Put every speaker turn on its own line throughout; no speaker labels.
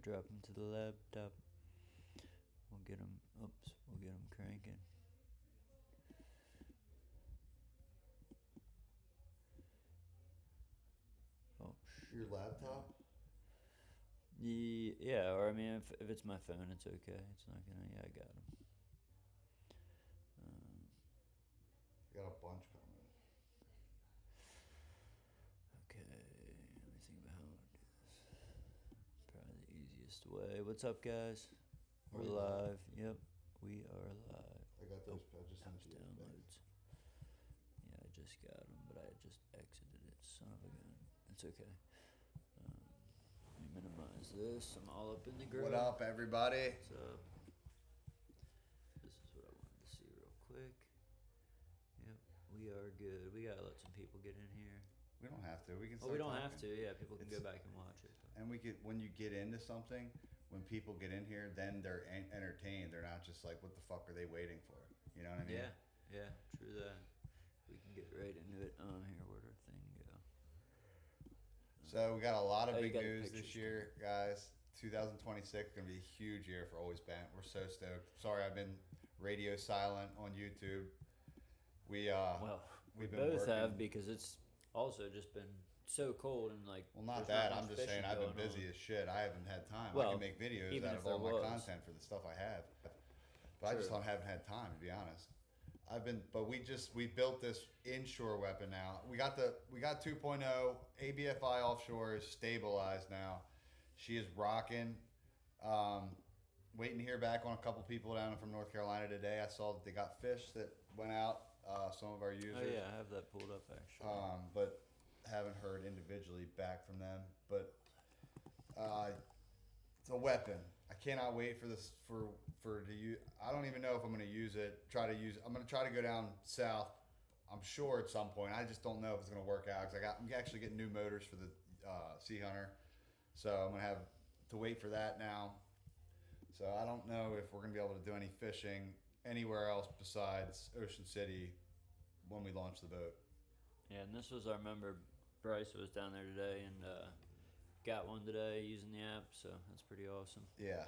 drop them to the laptop. We'll get them. Oops, we'll get them cranking. Oh,
Your laptop?
Yeah, or I mean, if it's my phone, it's okay. It's not gonna. Yeah, I got them.
I got a bunch coming.
Okay, let me think about how to do this. Probably the easiest way. What's up, guys? We're live. Yep, we are live.
I got those. I just sent you those back.
Downloads. Yeah, I just got them, but I just exited it. Son of a gun. It's okay. Let me minimize this. I'm all up in the grill.
What up, everybody?
What's up? This is what I wanted to see real quick. Yep, we are good. We gotta let some people get in here.
We don't have to. We can.
We don't have to. Yeah, people can go back and watch it.
And we could, when you get into something, when people get in here, then they're entertained. They're not just like, what the fuck are they waiting for? You know what I mean?
Yeah, true that. We can get right into it. Here, where'd our thing go?
So we got a lot of big news this year, guys. 2026 gonna be a huge year for Always Bent. We're so stoked. Sorry, I've been radio silent on YouTube. We
both
working.
have, because it's also just been so cold and like.
Well, not that. I'm just saying I've been busy as shit. I haven't had time. I can make videos out of all my content for the stuff I have, but I just haven't had time, to be honest. We built this inshore weapon now. We got 2.0 ABFI offshore is stabilized now. She is rocking. Waiting to hear back on a couple people down from North Carolina today. I saw that they got fish that went out. Some of our users.
Oh yeah, I have that pulled up actually.
But haven't heard individually back from them. But it's a weapon. I cannot wait for this to use. I don't even know if I'm going to use it. I'm going to try to go down south. I'm sure at some point. I just don't know if it's going to work out, because I'm actually getting new motors for the Sea Hunter, so I'm going to have to wait for that now. So I don't know if we're going to be able to do any fishing anywhere else besides Ocean City when we launch the boat.
Yeah, and this was, I remember Bryce was down there today and got one today using the app, so that's pretty awesome.
Yeah.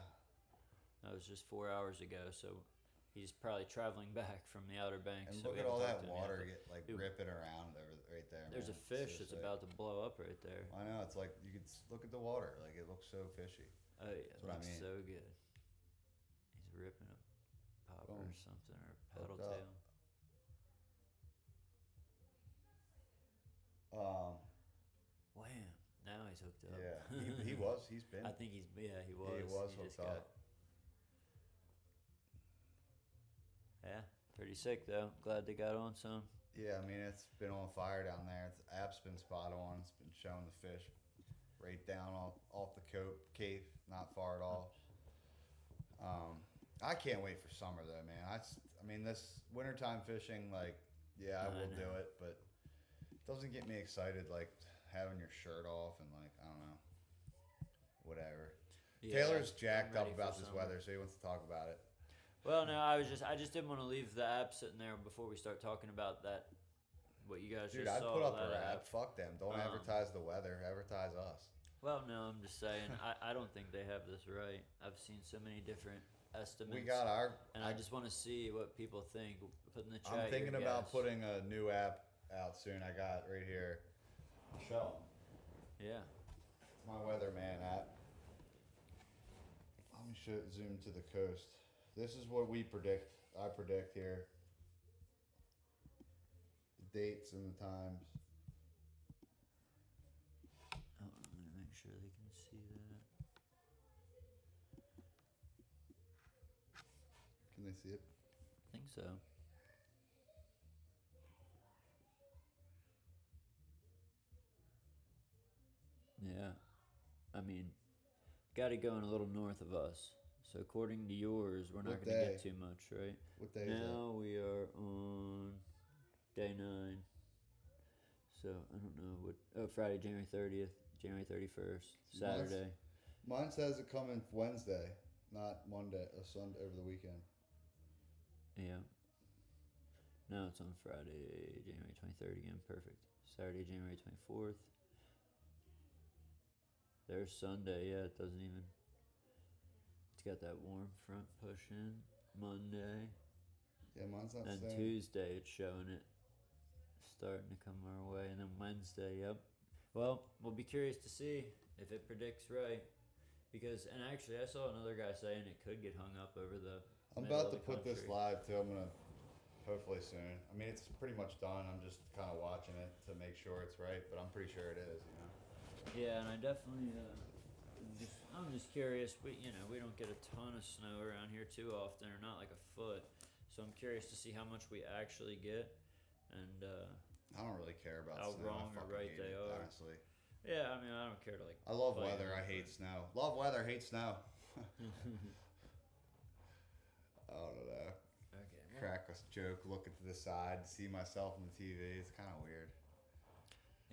That was just 4 hours ago, so he's probably traveling back from the Outer Banks.
And
so
look at all that water ripping around right there.
There's a fish that's about to blow up right there.
I know, it's like you could look at the water, like it looks so fishy.
Oh yeah, it looks so good. He's ripping a popper or something, or a paddle tail. Wham! Now he's hooked up.
Yeah, he was. He's been.
I think he was.
Yeah, he was hooked up.
Yeah, pretty sick though. Glad they got on some.
Yeah, I mean, it's been on fire down there. The app's been spot on. It's been showing the fish right down off the cave, not far at all. I can't wait for summer though, man. I mean, this wintertime fishing, like, yeah, I will do it, but it doesn't get me excited like having your shirt off and like, I don't know, whatever. Yeah, Taylor's jacked up about this weather, so he wants to talk about it.
Well, no, I just didn't want to leave the app sitting there before we start talking about that. What you guys just saw.
Dude, I'd put up their app. Fuck them. Don't advertise the weather. Advertise us.
Well, no, I'm just saying. I don't think they have this right. I've seen so many different estimates.
We got
I just want to see what people think. Put in the chat.
I'm thinking about putting a new app out soon. I got right here. Show 'em.
Yeah.
It's my weatherman app. Let me zoom to the coast. This is what we predict. I predict here. The dates and the times.
Oh, I'm gonna make sure they can see that.
Can they see it?
I think so. Yeah. I mean, got it going a little north of us. So according to yours, we're not going to get too much, right?
What day is it?
Now we are on day 9. So I don't know what. Oh, Friday, January 30th, January 31st, Saturday.
Mine says it coming Wednesday, not Monday or Sunday over the weekend.
Yeah. No, it's on Friday, January 23rd again. Perfect. Saturday, January 24th. There's Sunday. Yeah, it doesn't even. It's got that warm front pushing Monday.
Yeah, mine's not
and
saying.
Tuesday it's showing it starting to come our way, and then Wednesday, yep. Well, we'll be curious to see if it predicts right. Because, and actually, I saw another guy saying it could get hung up over the.
I'm about to put this live too. I'm gonna hopefully soon. I mean, it's pretty much done. I'm just kind of watching it to make sure it's right, but I'm pretty sure it is. You know.
Yeah, and I definitely. I'm just curious. We don't get a ton of snow around here too often, or not like a foot. So I'm curious to see how much we actually get, and.
I don't really care about
how
snow.
wrong or right they are.
Honestly.
Yeah, I mean, I don't care to like.
I love weather. I hate snow. Love weather. Hate snow. I don't know.
Okay.
Crack a joke, looking to the side, see myself on the TV. It's kind of weird.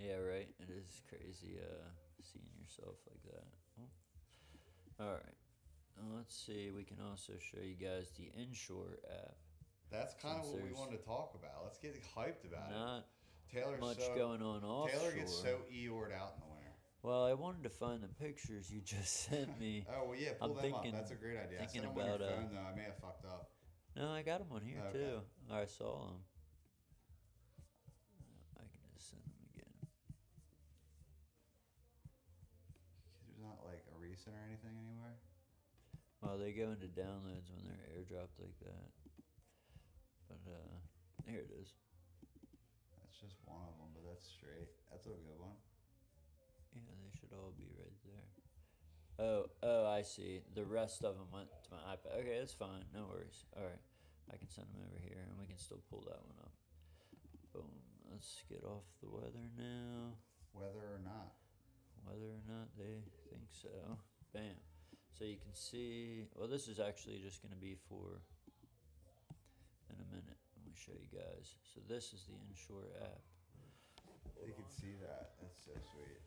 Yeah, right. It is crazy seeing yourself like that. Oh. All right. Let's see. We can also show you guys the Inshore app.
That's kind of what we wanted to talk about. Let's get hyped about
it.
Taylor's
much going on offshore.
Taylor gets so Eeyored out in the winter.
Well, I wanted to find the pictures you just sent me.
Oh, well, yeah, pull them up. That's a great idea. I sent them on your phone, though. I may have fucked up.
No, I got them on here, too. I saw them. I can just send them again.
There's not, like, a recent or anything anywhere?
Well, they go into downloads when they're airdropped like that. But, here it is.
That's just one of them, but that's straight. That's a good one.
Yeah, they should all be right there. Oh, I see. The rest of them went to my iPad. Okay, that's fine. No worries. All right. I can send them over here, and we can still pull that one up. Boom. Let's get off the weather now.
Whether or not.
Whether or not they think so. Bam. So you can see, well, this is actually just going to be for in a minute. Let me show you guys. So this is the Inshore app.
They can see that. That's so sweet.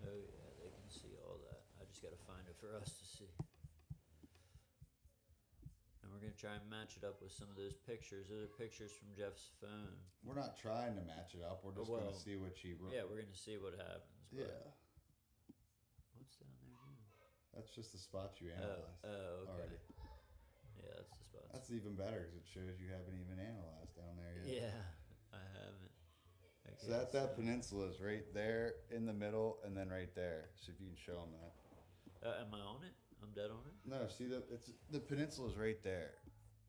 Oh yeah, they can see all that. I just got to find it for us to see. And we're going to try and match it up with some of those pictures. Those are pictures from Jeff's phone.
We're not trying to match it up. We're just going to see what she wrote.
Yeah, we're going to see what happens.
Yeah.
What's down there now?
That's just the spots you analyzed.
Oh, okay.
Already.
Yeah, that's the spots.
That's even better because it shows you haven't even analyzed down there yet.
Yeah, I haven't. Okay,
so that peninsula is right there in the middle and then right there. So if you can show them that.
Am I on it? I'm dead on it?
No, see the peninsula is right there.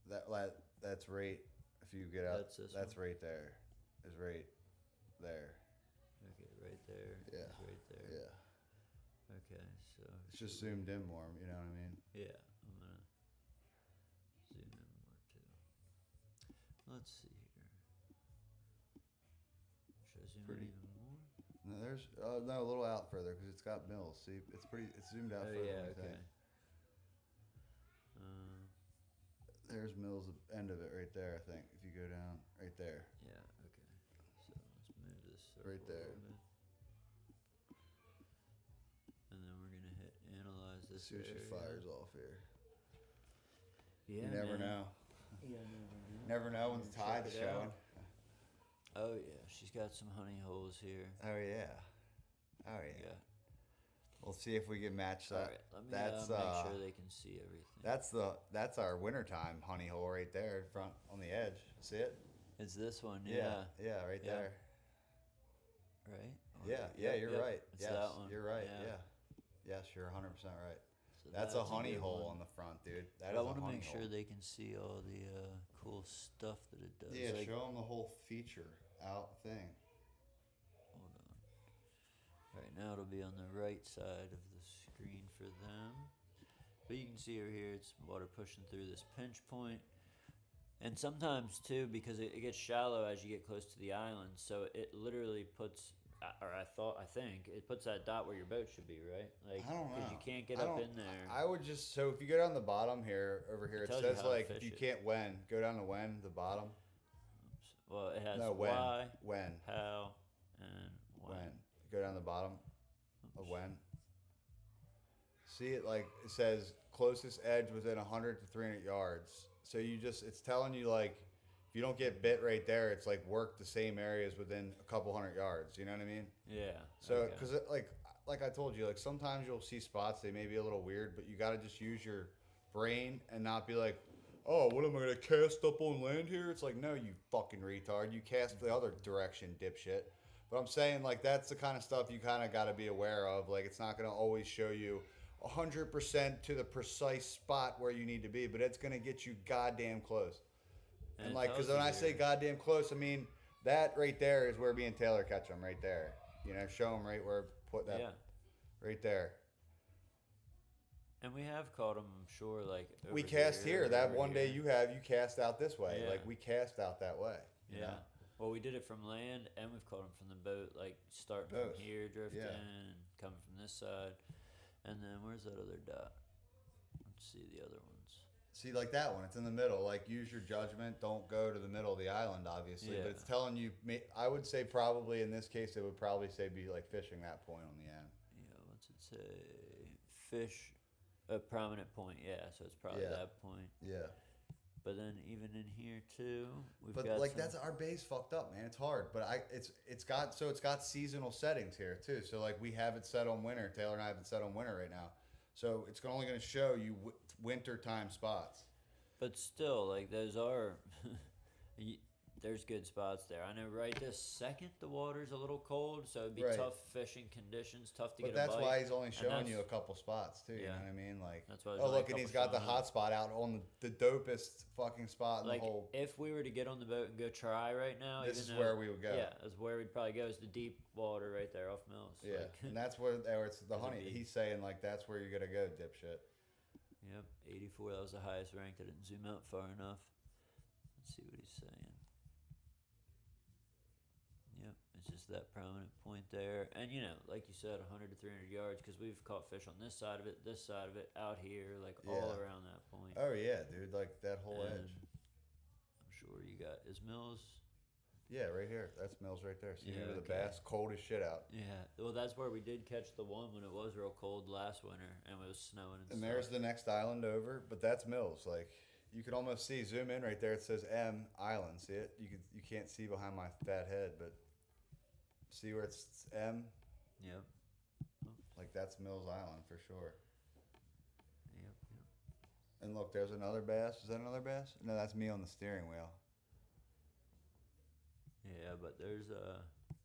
That's right. If you get out, that's right there. Is right there.
Okay, right there.
Yeah.
It's right there.
Yeah.
Okay, so
it's just zoomed in more. You know what I mean?
Yeah, I'm gonna zoom in more too. Let's see here. Should I zoom in even more?
No, there's no, a little out further because it's got mills. See, it's zoomed out further.
Yeah, okay.
There's Mills' end of it right there, I think. If you go down right there.
Yeah, okay. So let's move this
right there.
And then we're gonna hit analyze this.
See if she fires off here.
Yeah,
you never know.
Yeah, never know.
Never know when the tide's showing.
Oh yeah, she's got some honey holes here.
Oh yeah. Oh yeah. We'll see if we can match that.
All right, let me make sure they can see everything.
That's our wintertime honey hole right there in front on the edge. See it?
It's this one, yeah.
Yeah, right there.
Right?
Yeah, you're right.
It's
yes,
that one.
You're right, yeah. Yes, you're 100% right.
So
that's a honey hole on the front, dude.
I want to make sure they can see all the cool stuff that it does.
Yeah, like, show them the whole feature out thing.
Hold on. Right now it'll be on the right side of the screen for them. But you can see over here it's water pushing through this pinch point. And sometimes too, because it gets shallow as you get close to the island, so it literally puts, or I think it puts that dot where your boat should be, right? Like,
I don't know.
Because you can't get up in there.
I would just, so if you go down the bottom here, over here, it says like, if you can't when, go down to when, the bottom.
Well, it has
why,
when, how, and when.
Go down the bottom of when. See it like, it says closest edge within 100 to 300 yards. So it's telling you like, if you don't get bit right there, it's like work the same areas within a couple hundred yards. You know what I mean?
Yeah.
So, because like I told you, like sometimes you'll see spots, they may be a little weird, but you got to just use your brain and not be like, oh, what am I gonna cast up on land here? It's like, no, you fucking retard. You cast the other direction, dipshit. But I'm saying, like, that's the kind of stuff you kind of got to be aware of. Like, it's not gonna always show you 100% to the precise spot where you need to be, but it's gonna get you goddamn close. And like, because when I say goddamn close, I mean that right there is where me and Taylor catch them right there. You know, show them right where put that right there.
And we have caught them, I'm sure, like
we cast here. That one day you cast out this way. Yeah. Like we cast out that way.
Yeah. Know? Well, we did it from land, and we've caught them from the boat. Like starting from here, drifting, and coming from this side, and then where's that other dot? Let's see the other ones.
See, like that one, it's in the middle. Like, use your judgment. Don't go to the middle of the island, obviously. Yeah. But it's telling you, I would say probably in this case, it would probably say be like fishing that point on the end.
Yeah, what's it say? Fish a prominent point, yeah. So it's probably that point.
Yeah.
But then even in here too, we've got
like that's our base fucked up, man. It's hard, but it's got seasonal settings here too. So like we have it set on winter. Taylor and I have it set on winter right now. So it's only going to show you wintertime spots.
But still, like those are, there's good spots there. I know right this second the water's a little cold, so it'd be tough fishing conditions, tough to get a bite.
But that's why he's only showing you a couple spots too. You know what I mean? Like,
that's why
look, and he's got the hot spot out on the dopest fucking spot in the whole.
If we were to get on the boat and go try right now,
this is where we would go.
Yeah, that's where we'd probably go. Is the deep water right there off Mills.
Yeah, like, and that's where it's the honey. He's saying like that's where you're gonna go, dipshit.
Yep, 84. That was the highest ranked. I didn't zoom out far enough. Let's see what he's saying. Yep, it's just that prominent point there. And, you know, like you said, 100 to 300 yards because we've caught fish on this side of it, out here, like all around that point.
Oh, yeah, dude, like that whole edge.
I'm sure you got, is Mills?
Yeah, right here. That's Mills right there. See the bass, cold as shit out.
Yeah, well, that's where we did catch the one when it was real cold last winter and it was snowing and stuff.
There's the next island over, but that's Mills. Like, you can almost see, zoom in right there. It says M Island. See it? You can't see behind my fat head, but see where it's M?
Yep.
Like that's Mills Island for sure.
Yep.
And look, there's another bass. Is that another bass? No, that's me on the steering wheel.
Yeah, but there's a...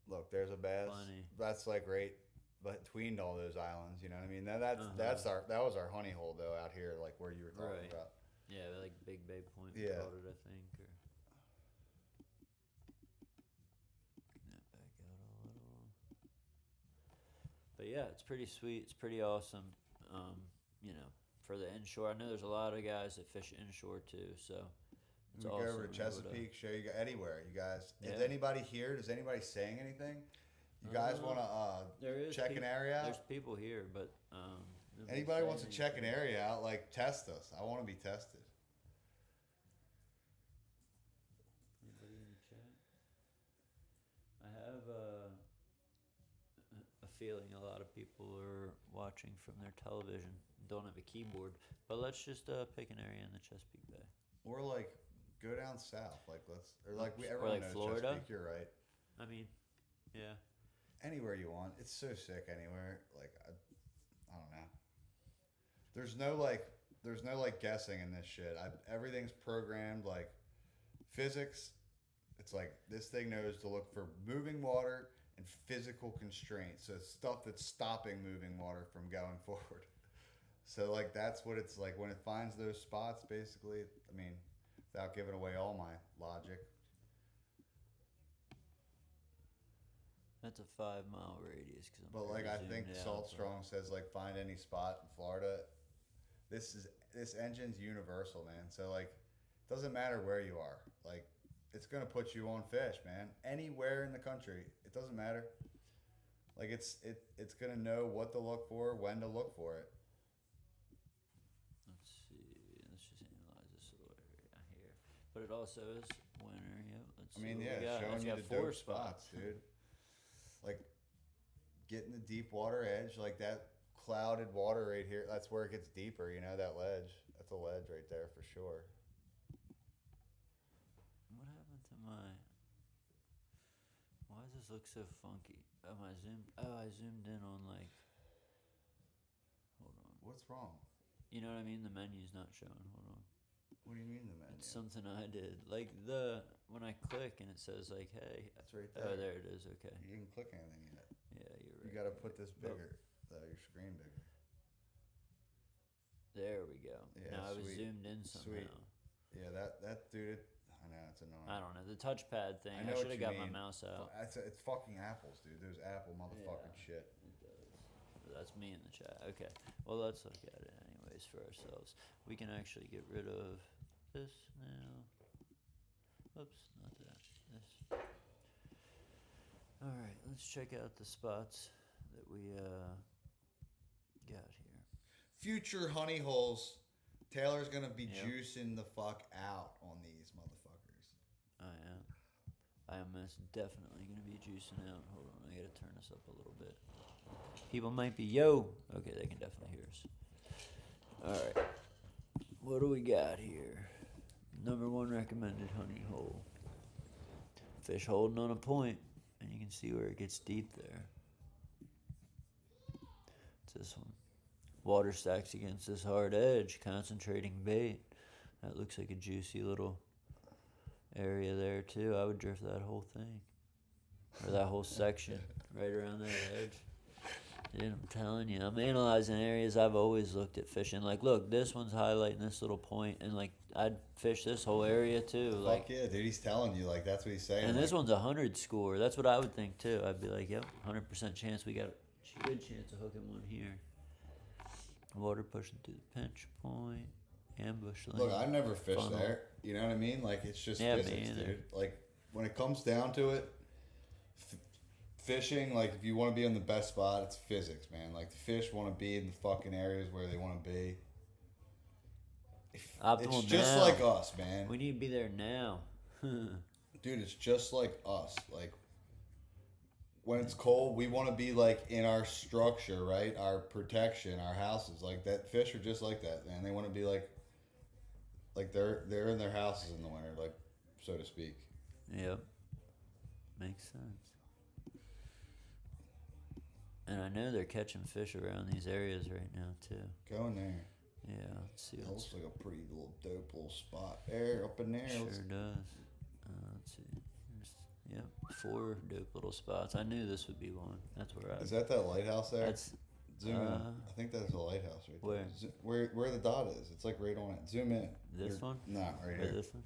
Look, there's a bass.
Funny.
That's like right between all those islands, you know what I mean? That was our honey hole though out here, like where you were talking about.
Yeah, like Big Bay Point.
Yeah.
Called it, I think. Or... That back out a little. But yeah, it's pretty sweet. It's pretty awesome. You know, for the inshore, I know there's a lot of guys that fish inshore too, so.
We go over to Chesapeake, show you anywhere. You guys, is anybody here? Does anybody saying anything? You guys want to check an area out?
There's people here, but
anybody wants to check an area out, like test us. I want to be tested.
Anybody in the chat? I have a feeling a lot of people are watching from their television. Don't have a keyboard, but let's just pick an area in the Chesapeake Bay.
Or like. Go down south, everyone knows
Florida.
Chesapeake. You're right.
I mean, yeah.
Anywhere you want. It's so sick anywhere. Like I don't know. There's no guessing in this shit. Everything's programmed like physics. It's like this thing knows to look for moving water and physical constraints. So it's stuff that's stopping moving water from going forward. So like that's what it's like when it finds those spots. Basically, I mean. Without giving away all my logic.
That's a 5 mile radius.
But like I think Salt Strong says like find any spot in Florida. This engine's universal, man. So like it doesn't matter where you are. Like it's gonna put you on fish, man. Anywhere in the country, it doesn't matter. Like it's gonna know what to look for, when to look for it.
But it also is winter, yeah.
Showing you the dope spots, dude. Like, getting the deep water edge, like that clouded water right here, that's where it gets deeper, you know, that ledge. That's a ledge right there for sure.
What happened to my... Why does this look so funky? I zoomed in on, like... Hold on.
What's wrong?
You know what I mean? The menu's not showing. Hold on.
What do you mean the menu?
It's something I did. Like when I click and it says like, hey.
That's right there.
Oh, there it is. Okay.
You didn't click anything yet.
Yeah, you're right.
You got to put this bigger. Your screen bigger.
There we go.
Yeah,
now I was zoomed in somehow.
Sweet. Yeah, that dude. I know it's annoying.
I don't know the touchpad thing. I should have got my mouse out.
It's fucking apples, dude. There's Apple motherfucking shit.
It does. That's me in the chat. Okay. Well, let's look at it anyways for ourselves. We can actually get rid of this now. Oops, not that. This. All right. Let's check out the spots that we got here.
Future honey holes. Taylor's gonna be juicing the fuck out on these motherfuckers.
I am most definitely gonna be juicing out. Hold on, I gotta turn this up a little bit. People might be okay, they can definitely hear us. Alright. What do we got here? Number 1 recommended honey hole. Fish holding on a point, and you can see where it gets deep there. It's this one. Water stacks against this hard edge, concentrating bait. That looks like a juicy little area there too. I would drift that whole thing. Or that whole section right around that edge. Dude, I'm telling you, I'm analyzing areas I've always looked at fishing. Like, look, this one's highlighting this little point, and like, I'd fish this whole area too.
Fuck
like,
yeah, dude, he's telling you, like, that's what he's saying.
And
like,
this one's 100 score. That's what I would think too. I'd be like, yep, 100% chance we got a good chance of hooking one here. Water pushing through the pinch point. Ambush lane.
Look, I never fished there. You know what I mean? Like, it's just physics, dude. Like, when it comes down to it, fishing, like, if you want to be on the best spot, it's physics, man. Like, the fish want to be in the fucking areas where they want to be.
Optimal
it's just
now.
like us, man.
We need to be there now.
Dude, it's just like us. Like, when it's cold, we want to be, like, in our structure, right? Our protection, our houses. Like, that fish are just like that, man. They want to be, like they're in their houses in the winter, like, so to speak.
Yep. Makes sense. And I know they're catching fish around these areas right now, too.
Go in there.
Yeah, let's see.
That looks like a pretty little dope little spot there, up in there.
Sure does. Let's see. Yep, 4 dope little spots. I knew this would be one. That's where I...
Is that lighthouse there?
That's...
Zoom in. I think that's a lighthouse right
where?
There. Where the dot is. It's like right on it. Zoom in.
This one?
No, right here.
This one?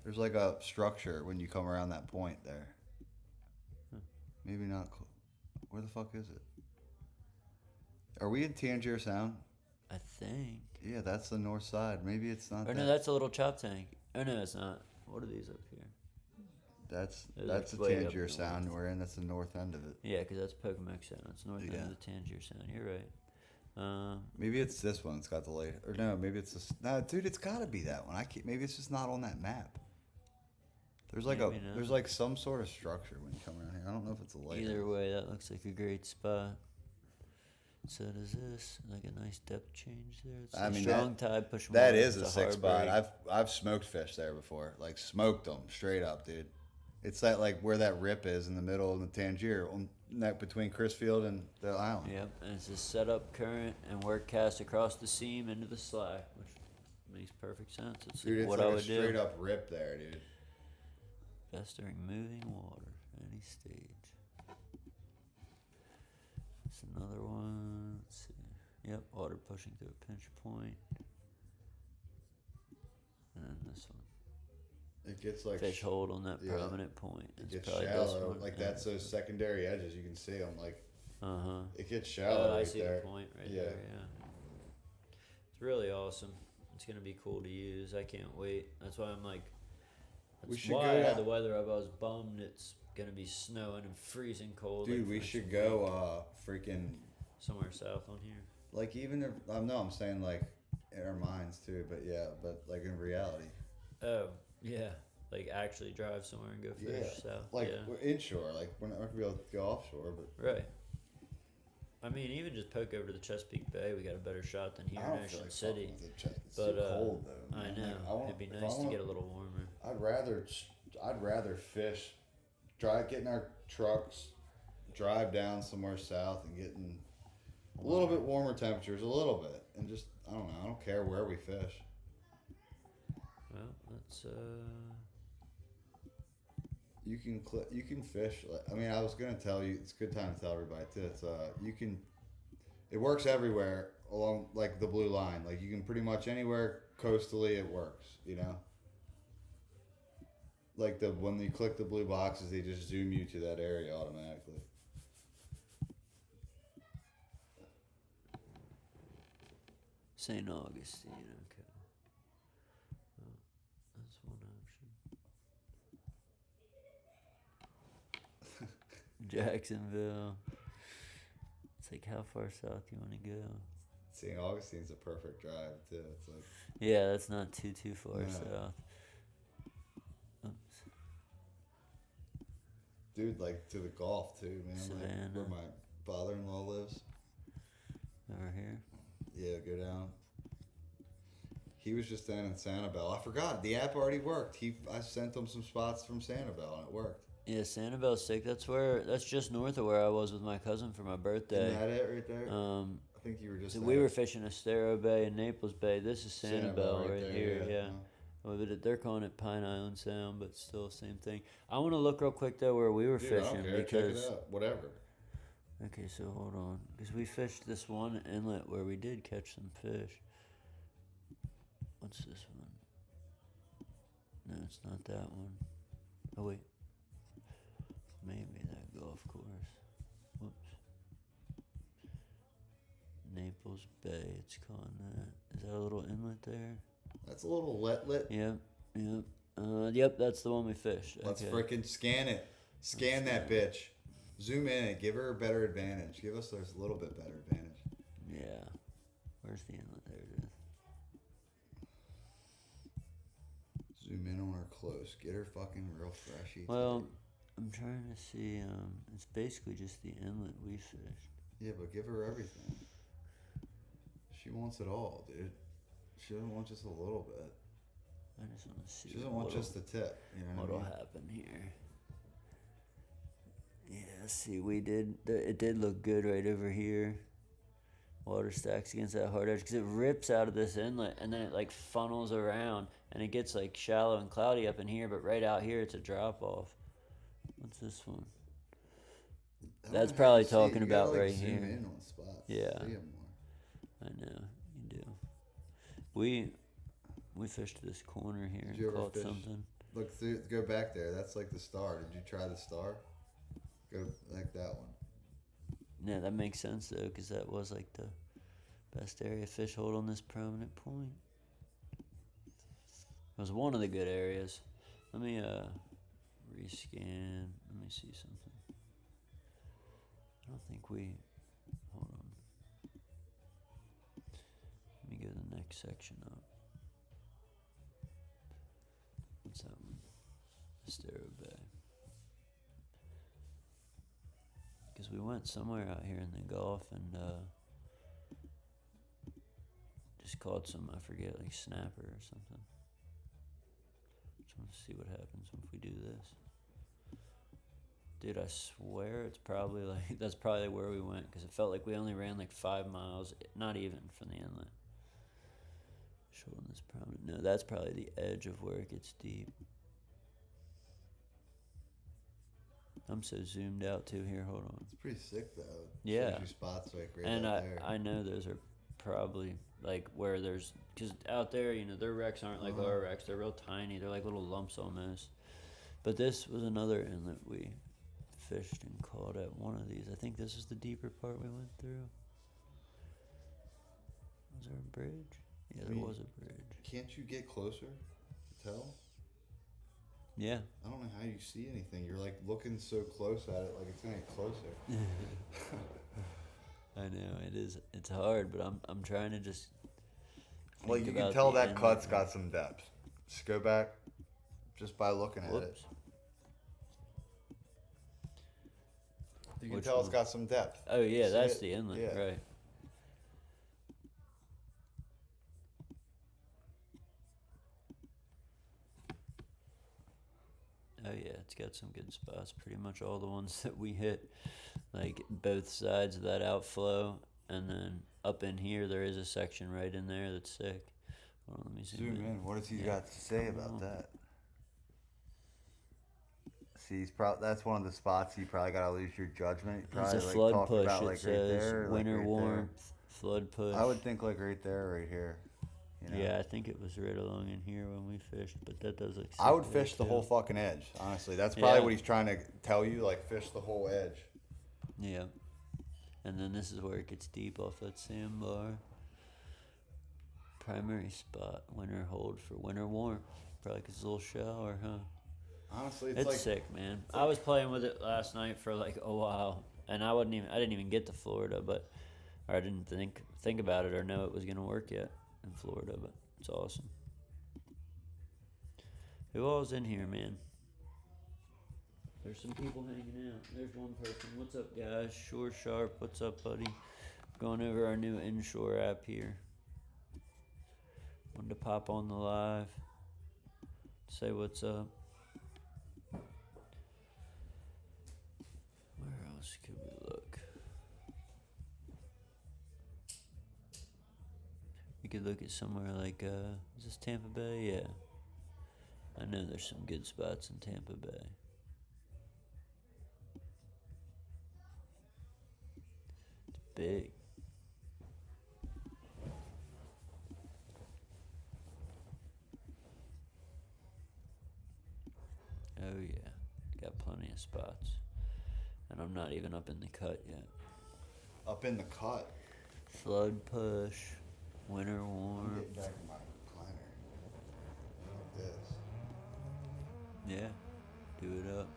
There's like a structure when you come around that point there.
Huh.
Maybe not. Where the fuck is it? Are we in Tangier Sound?
I think.
Yeah, that's the north side. Maybe it's not.
Or no, that's a little chop tank. Oh no, it's not. What are these up here?
That's the Tangier Sound we're in. That's the north end of it.
Yeah, because that's Pocomoke Sound. It's north end of the Tangier Sound. You're right.
Maybe it's this one. It's got the light. Or no, maybe it's this. No, dude, it's got to be that one. Maybe it's just not on that map. There's like there's like some sort of structure when you come around here. I don't know if it's a light.
Either way, that looks like a great spot. So does this like a nice depth change there? It's
I mean,
strong tide pushing.
That is a 6 spot. I've smoked fish there before. Like, smoked them straight up, dude. It's that, like, where that rip is in the middle of the Tangier, between Chrisfield and the island.
Yep, and it's a set-up current and work cast across the seam into the slack, which makes perfect sense. It's
dude, it's
what
like
I would
a straight up rip there, dude.
Best during moving water, any stage. It's another one. Let's see. Yep, water pushing through a pinch point. And then this one.
It gets like
fish hold on that prominent point.
It gets shallow, like that's those secondary edges. You can see them, like. It gets shallow right
I see
there.
the point right there. Yeah. It's really awesome. It's gonna be cool to use. I can't wait. That's why I'm like. That's why I had the weather up. I was bummed. It's gonna be snowing and freezing cold.
Dude, we should go freaking
somewhere south on here.
Like, even if I'm saying like in our minds too, but like in reality.
Oh. Yeah, like actually drive somewhere and go fish south.
Like we're inshore, like we're not gonna be able to go offshore, but
right. I mean, even just poke over to the Chesapeake Bay, we got a better shot than here in Ocean City.
It's too cold though.
Man. I know. It'd be nice to get a little warmer.
I'd rather fish, get in our trucks, drive down somewhere south, and get in A little bit warmer temperatures, a little bit, and just I don't know. I don't care where we fish.
Well, let's
You can fish. I mean, I was gonna tell you. It's a good time to tell everybody too. It's you can. It works everywhere along like the blue line. Like you can pretty much anywhere coastally it works. You know. Like when you click the blue boxes, they just zoom you to that area automatically.
St. Augustine, okay. Well, that's one option. Jacksonville. It's like how far south do you want to go?
St. Augustine's a perfect drive too. It's like
yeah, that's not too far south. Oops.
Dude, like to the Gulf too, man.
Savannah.
Like where my father-in-law lives.
Over here?
Yeah, go down. He was just down in Sanibel. I forgot the app already worked. I sent him some spots from Sanibel and it worked.
Yeah, Sanibel's sick. That's just north of where I was with my cousin for my birthday.
Isn't that it right there? I think you were just.
So we were fishing Estero Bay and Naples Bay. This is Sanibel right
there,
here. Yeah. Well, they're calling it Pine Island Sound, but still same thing. I want to look real quick though where we were fishing
I don't care.
because.
Check it out. Whatever.
Okay, so hold on, because we fished this one inlet where we did catch some fish. What's this one? No, it's not that one. Oh wait. Maybe that golf course. Whoops. Naples Bay, it's calling that. Is that a little inlet there?
That's a little let.
Yep. Yep, that's the one we fished.
Let's frickin' scan it. Scan that bitch. Zoom in and give her a better advantage. Give us a little bit better advantage.
Yeah. Where's the inlet? There it is.
Zoom in on her close. Get her fucking real freshy.
Well, I'm trying to see. It's basically just the inlet we fished.
Yeah, but give her everything. She wants it all, dude. She doesn't want just a little bit.
I just want to see.
She doesn't want just the tip. You know
what'll happen here? Yeah, see, it did look good right over here. Water stacks against that hard edge because it rips out of this inlet and then it like funnels around and it gets like shallow and cloudy up in here, but right out here it's a drop off. What's this one? That's probably talking about right here.
Zoom in on spots.
Yeah,
see them more.
I know you do. We fished this corner here and caught something.
Look through. Go back there. That's like the star. Did you try the star? Go like that one.
Yeah, that makes sense though, because that was like the best area of fish hold on this prominent point. It was one of the good areas. Let me rescan. Let me see something. I don't think we. Hold on. Let me go to the next section up. What's that one? Estero Bay. Because we went somewhere out here in the Gulf and just caught some, I forget, like snapper or something. Just want to see what happens if we do this. Dude, I swear it's probably like, that's probably where we went because it felt like we only ran like 5 miles, not even from the inlet. Showing this prominent. No, that's probably the edge of where it gets deep. I'm so zoomed out too here. Hold on.
It's pretty sick though.
Yeah.
Shows you spots like right
and
out there.
I know those are probably like where there's, because out there, you know, their wrecks aren't like our wrecks. They're real tiny. They're like little lumps almost. But this was another inlet we fished and caught at one of these. I think this is the deeper part we went through. Was there a bridge? Yeah, there was a bridge.
Can't you get closer to tell?
Yeah.
I don't know how you see anything. You're like looking so close at it, like it's gonna get closer.
I know it is. It's hard, but I'm trying to just.
Well, you can tell that cut's got some depth. Just go back, just by looking at it. You can tell it's got some depth.
Oh yeah, that's the inlet, right? Oh yeah, it's got some good spots. Pretty much all the ones that we hit, like both sides of that outflow, and then up in here there is a section right in there that's sick. Hold on, let me zoom in.
What has he got to say about that? See, that's one of the spots you probably gotta lose your judgment. You probably,
It's a flood push. It says winter warmth, flood push.
I would think like right there, right here.
You know? Yeah, I think it was right along in here when we fished, but that does look.
I would fish the whole fucking edge. Honestly, that's probably what he's trying to tell you. Like, fish the whole edge.
Yeah, and then this is where it gets deep off that sandbar. Primary spot, winter hold for winter warmth. Probably because it's a little shallower, huh?
Honestly,
it's like, sick, man. I was playing with it last night for like a while, and I didn't even get to Florida, or I didn't think about it or know it was gonna work yet in Florida, but it's awesome. Who all's in here, man? There's some people hanging out. There's one person. What's up, guys? Shore Sharp. What's up, buddy? Going over our new inshore app here. Wanted to pop on the live. Say what's up. Where else could we look? We could look at somewhere like, is this Tampa Bay? Yeah. I know there's some good spots in Tampa Bay. It's big. Oh yeah, got plenty of spots. And I'm not even up in the cut yet.
Up in the cut?
Flood push, winter warm.
I'm getting back in my recliner. Like this.
Yeah, do it up.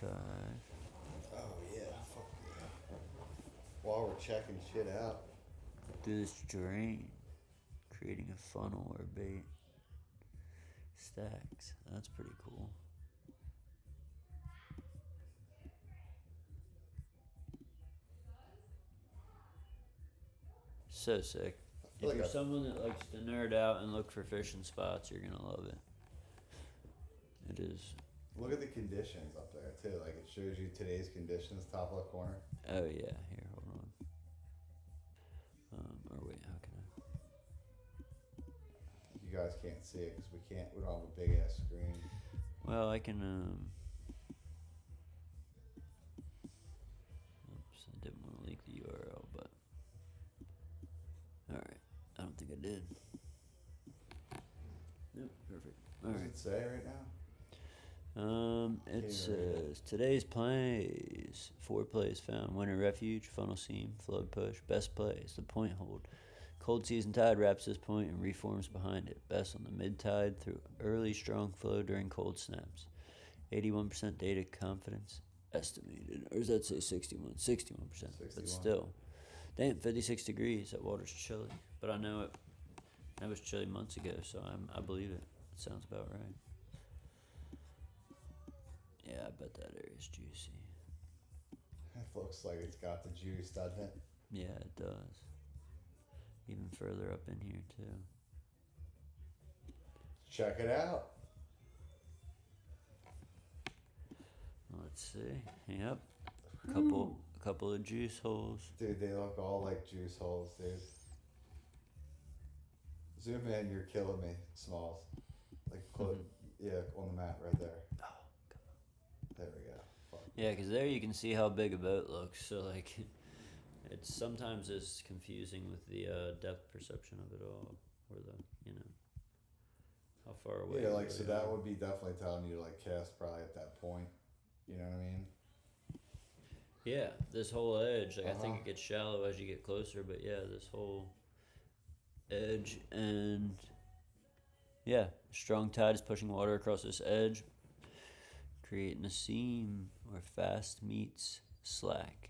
Oh yeah, fuck yeah. While we're checking shit out.
Do this drain. Creating a funnel or bait. Stacks. That's pretty cool. So sick. If you're someone that likes to nerd out and look for fishing spots, you're gonna love it. It is.
Look at the conditions up there too. Like, it shows you today's conditions, top left corner.
Oh yeah, here, hold on. Or wait, how can I?
You guys can't see it because we don't have a big ass screen.
Well, I can. Oops, I didn't want to leak the URL, but. All right, I don't think I did. Nope, perfect. All right.
What does it say right now?
It says today's plays. 4 plays found: winter refuge, funnel seam, flood push. Best plays: the point hold. Cold season tide wraps this point and reforms behind it. Best on the mid tide through early strong flow during cold snaps. 81% data confidence estimated, or does that say 61? 61%. But still, damn, 56 degrees. That water's chilly. But I know it. That was chilly months ago, so I believe it. It sounds about right. Yeah, I bet that area's juicy.
It looks like it's got the juice, doesn't it?
Yeah, it does. Even further up in here, too.
Check it out.
Let's see. Yep. A couple of juice holes.
Dude, they look all like juice holes, dude. Zoom in, you're killing me, Smalls. Like, yeah, on the map right there. There we go. Fuck.
Yeah, because there you can see how big a boat looks. So, like, it's sometimes it's confusing with the depth perception of it all, or how far away.
Yeah, like, so that would be definitely telling you to, like, cast probably at that point. You know what I mean?
Yeah, this whole edge. Like, I think it gets shallow as you get closer, but yeah, this whole edge and yeah, strong tide is pushing water across this edge, creating a seam where fast meets slack.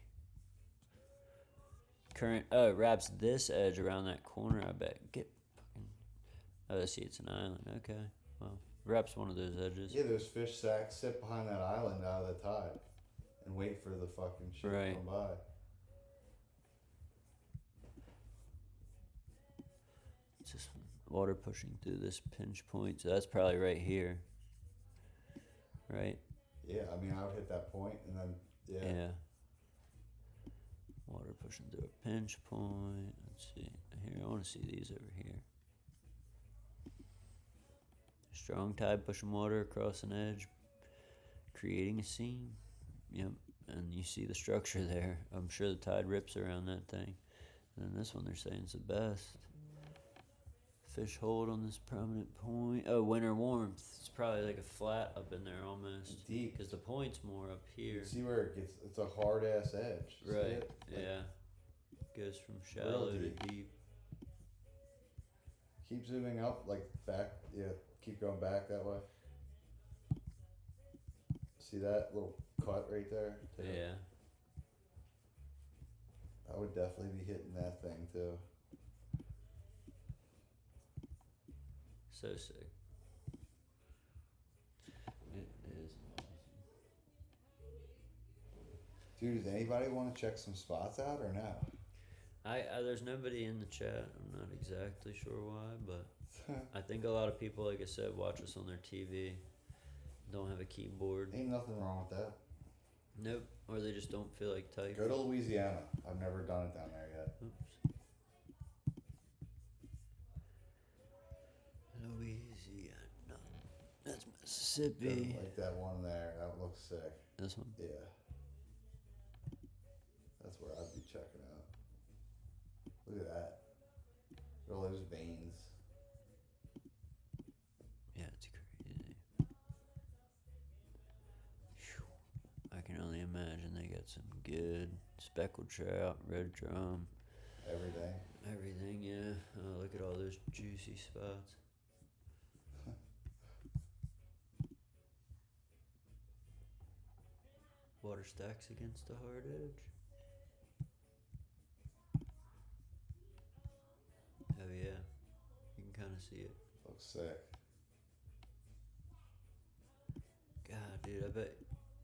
Current wraps this edge around that corner. I bet I see it's an island. Okay, well, wraps one of those edges.
Yeah, those fish sacks sit behind that island out of the tide and wait for the fucking shit to come by.
It's just water pushing through this pinch point, so that's probably right here, right?
Yeah, I mean, I would hit that point and then,
Yeah. Water pushing through a pinch point. Let's see. Here, I want to see these over here. Strong tide pushing water across an edge, creating a seam. Yep. And you see the structure there. I'm sure the tide rips around that thing. And then this one, they're saying it's the best. Fish hold on this prominent point. Oh, winter warmth. It's probably like a flat up in there almost.
Deep.
Because the point's more up here.
You see where it gets, it's a hard ass edge.
Right. Yeah. Goes from shallow to deep.
Keep zooming up, like back. Yeah, keep going back that way. See that little cut right there?
Yeah.
I would definitely be hitting that thing too.
So sick. It is awesome.
Dude, does anybody want to check some spots out or no?
There's nobody in the chat. I'm not exactly sure why, but I think a lot of people, like I said, watch us on their TV. Don't have a keyboard.
Ain't nothing wrong with that.
Nope. Or they just don't feel like typing.
Go to Louisiana. I've never done it down there yet.
Oops. Louisiana. That's Mississippi.
Like that one there. That looks sick.
This one?
Yeah. That's where I'd be checking out. Look at that. Look at all those veins.
Yeah, it's crazy. I can only imagine they got some good speckled trout, red drum.
Everything.
Everything, yeah. Oh, look at all those juicy spots. Water stacks against the hard edge. Oh yeah, you can kind of see it.
Looks sick.
God, dude,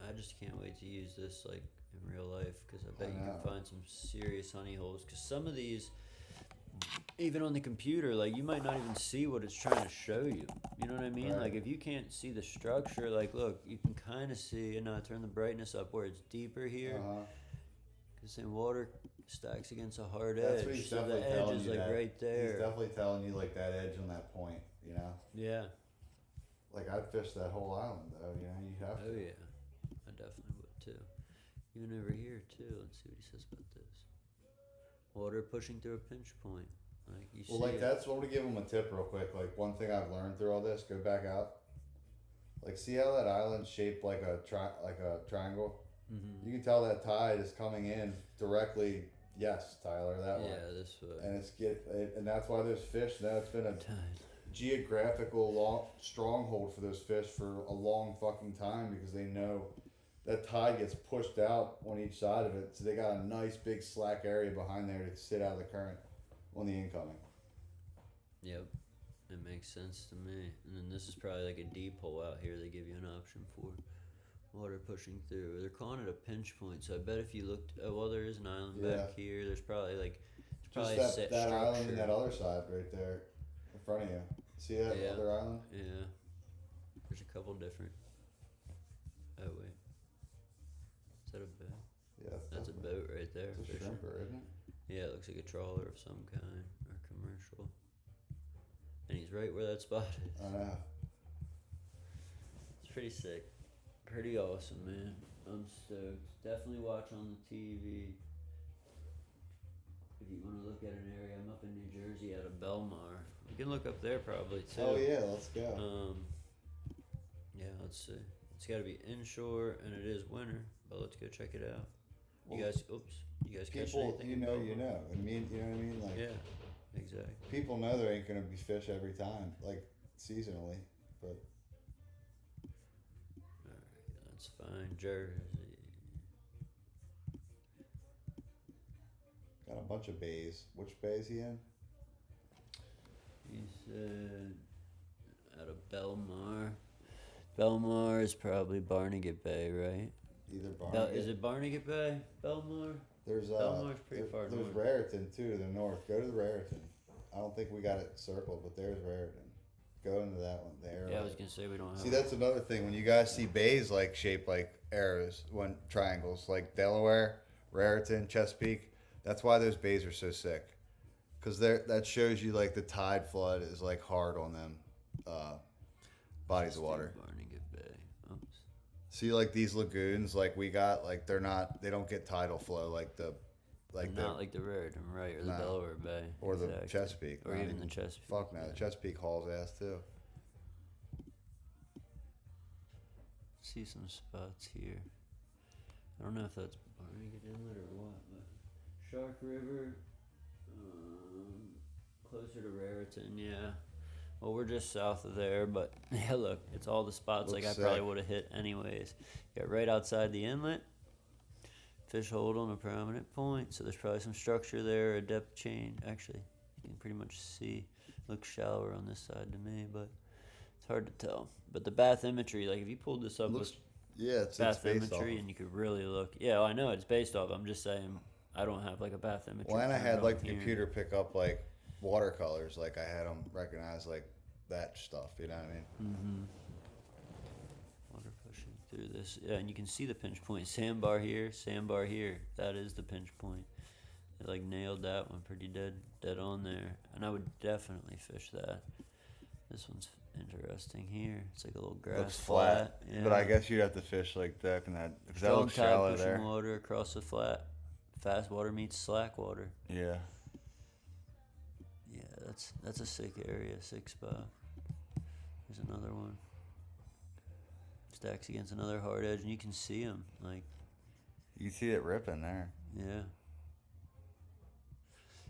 I just can't wait to use this like in real life because I bet you can find some serious honey holes. Because some of these, even on the computer, like you might not even see what it's trying to show you. You know what I mean?
Right.
Like if you can't see the structure, like look, you can kind of see. And I turn the brightness up where it's deeper here. Because then water stacks against a hard edge.
What he's
so the edge is like right there.
He's definitely telling you like that edge on that point. You know.
Yeah.
Like I'd fish that whole island though. You know, you have to.
Oh yeah, I definitely would too. Even over here too. Let's see what he says about this. Water pushing through a pinch point. Like you see.
Well, like that's what we give them a tip real quick. Like one thing I've learned through all this. Go back out. Like see how that island's shaped like a triangle.
Mm-hmm.
You can tell that tide is coming in directly. Yes, Tyler, that way.
Yeah, this way.
And and that's why those fish. Now it's been a geographical stronghold for those fish for a long fucking time because they know that tide gets pushed out on each side of it, so they got a nice big slack area behind there to sit out of the current on the incoming.
Yep, it makes sense to me. And then this is probably like a deep hole out here. They give you an option for water pushing through. They're calling it a pinch point, so I bet if you looked, there is an island back here. There's probably like
just that island and that other side right there in front of you. See that other island?
Yeah. There's a couple different. Oh wait. Is that a boat?
Yeah.
That's a boat right there.
It's a shrimper, isn't it?
Yeah, it looks like a trawler of some kind or commercial. And he's right where that spot is.
I know.
It's pretty sick. Pretty awesome, man. I'm stoked. Definitely watch on the TV. If you want to look at an area, I'm up in New Jersey out of Belmar. You can look up there probably too.
Oh yeah, let's go.
Yeah, let's see. It's got to be inshore, and it is winter. But let's go check it out. You guys catch anything?
You know. I mean, you know what I mean? Like,
yeah, exactly.
People know there ain't gonna be fish every time, like seasonally, but.
All right, that's fine. Jersey.
Got a bunch of bays. Which bay is he in?
He said out of Belmar. Belmar is probably Barnegat Bay, right?
Either Barnegat.
Is it Barnegat Bay? Belmar?
There's
Belmar's pretty far north.
There's Raritan too to the north. Go to the Raritan. I don't think we got it circled, but there's Raritan. Go into that one there.
Yeah, I was gonna say we don't have.
See, that's another thing. When you guys see bays like shaped like arrows, when triangles like Delaware, Raritan, Chesapeake, that's why those bays are so sick. Because that shows you like the tide flood is like hard on them bodies of water.
Oops.
See, like these lagoons, like we got, like they don't get tidal flow like the.
Not like the Raritan, right, or the Delaware Bay.
Or the Chesapeake.
Or even the Chesapeake.
Fuck no, the Chesapeake hauls ass too.
See some spots here. I don't know if that's Barnegat Inlet or what, but Shark River, closer to Raritan, yeah. Well, we're just south of there, but yeah, look, it's all the spots
Looks
like I probably would have hit anyways. Yeah, right outside the inlet. Fish hold on a prominent point, so there's probably some structure there, a depth change. Actually, you can pretty much see. Looks shallower on this side to me, but it's hard to tell. But the bathymetry, like if you pulled this up with
it's
bathymetry, and you could really look. Yeah, well, I know it's based off. I'm just saying I don't have like a bathymetry.
Well, and I had like the computer pick up like watercolors, like I had them recognize like that stuff. You know what I mean?
Mm-hmm. Through this, yeah, and you can see the pinch point. Sandbar here, sandbar here. That is the pinch point. They like nailed that one pretty dead on there, and I would definitely fish that. This one's interesting here. It's like a little grass.
Looks flat, yeah. But I guess you'd have to fish like that and that because that looks shallow there.
Water across the flat. Fast water meets slack water.
Yeah.
Yeah, that's a sick area, sick spot. There's another one. Stacks against another hard edge, and you can see them. Like,
you can see it ripping there.
Yeah.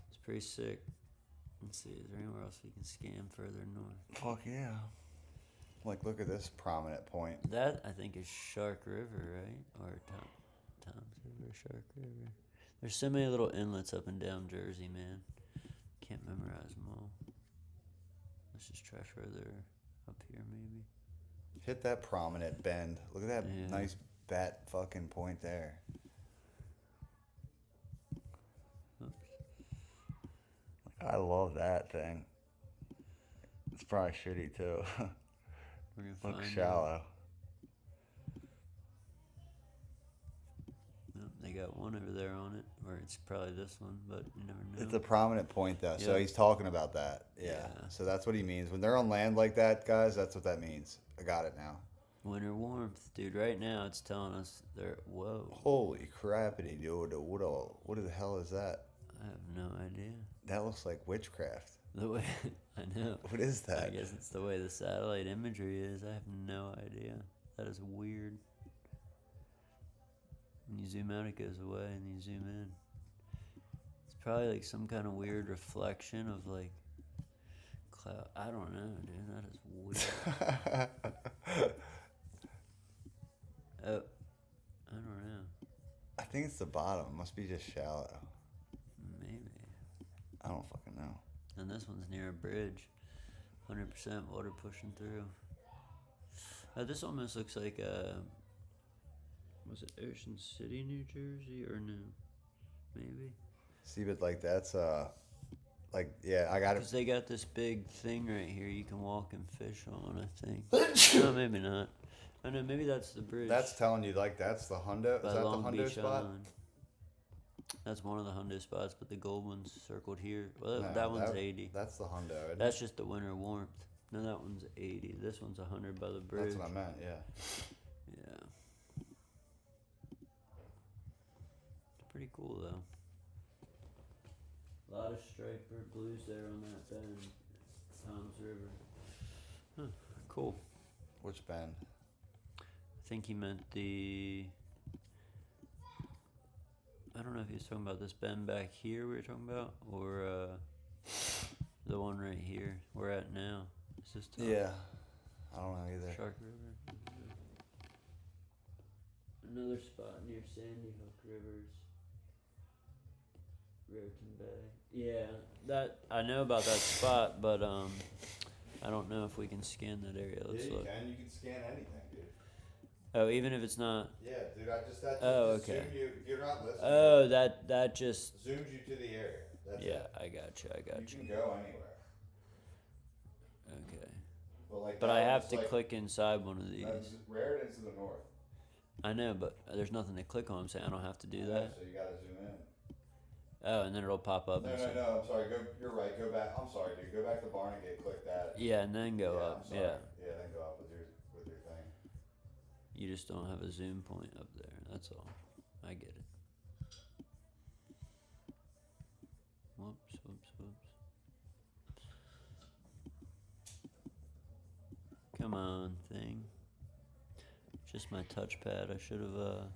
It's pretty sick. Let's see, is there anywhere else we can scan further north?
Fuck yeah. Like, look at this prominent point.
That, I think, is Shark River, right? Or Tom's River, Shark River. There's so many little inlets up and down Jersey, man. Can't memorize them all. Let's just try further up here, maybe.
Hit that prominent bend. Look at that nice bat fucking point there.
Oops.
I love that thing. It's probably shitty too. Looks shallow.
Nope, they got one over there on it, or it's probably this one, but you never know.
It's a prominent point though, so he's talking about that. Yeah. So that's what he means. When they're on land like that, guys, that's what that means. I got it now.
Winter warmth, dude. Right now, it's telling us they're whoa.
Holy crappity, dude! What the hell is that?
I have no idea.
That looks like witchcraft.
The way I know.
What is that?
I guess it's the way the satellite imagery is. I have no idea. That is weird. When you zoom out, it goes away, and you zoom in. It's probably like some kind of weird reflection of like. I don't know, dude. That is weird. Oh, I don't know.
I think it's the bottom. It must be just shallow.
Maybe.
I don't fucking know.
And this one's near a bridge. 100% water pushing through. This almost looks like, was it Ocean City, New Jersey, or no? Maybe.
See, but like that's, like, yeah, I got it.
Because they got this big thing right here you can walk and fish on, I think. No, maybe not. I know, maybe that's the bridge.
That's telling you, like, that's the Hundo. Is that
Long
the Hundo
Beach
spot?
Island. That's one of the Hundo spots, but the gold one's circled here. Well, no, that one's 80.
That's the Hundo.
That's just the winter warmth. No, that one's 80. This one's 100 by the bridge.
That's what I meant, yeah.
Yeah. It's pretty cool, though. A lot of striper blues there on that bend. Tom's River. Huh, cool.
Which bend?
I think he meant the... I don't know if he was talking about this bend back here we were talking about, or the one right here we're at now. Is this Tom?
Yeah. I don't know either.
Shark River. Another spot near Sandy Hook Rivers. Raritan Bay. Yeah, that I know about that spot, but I don't know if we can scan that area. Let's look.
You can scan anything, dude.
Oh, even if it's not.
Yeah, dude. That
just
okay. You, if you're not listening.
Oh, that just
zooms you to the area. That's
yeah,
it.
I got you.
You can go anywhere.
Okay. But I have to click inside one of these.
Raritan's to the north.
I know, but there's nothing to click on. I'm saying I don't have to do that.
So you gotta zoom in.
Oh, and then it'll pop up.
No, I'm sorry. You're right. Go back. I'm sorry, dude. Go back to Barnegat. Click that.
Yeah, and then go up.
I'm sorry.
Yeah.
Yeah, then go up with your thing.
You just don't have a zoom point up there. That's all. I get it. Whoops. Come on, thing. Just my touchpad. I should have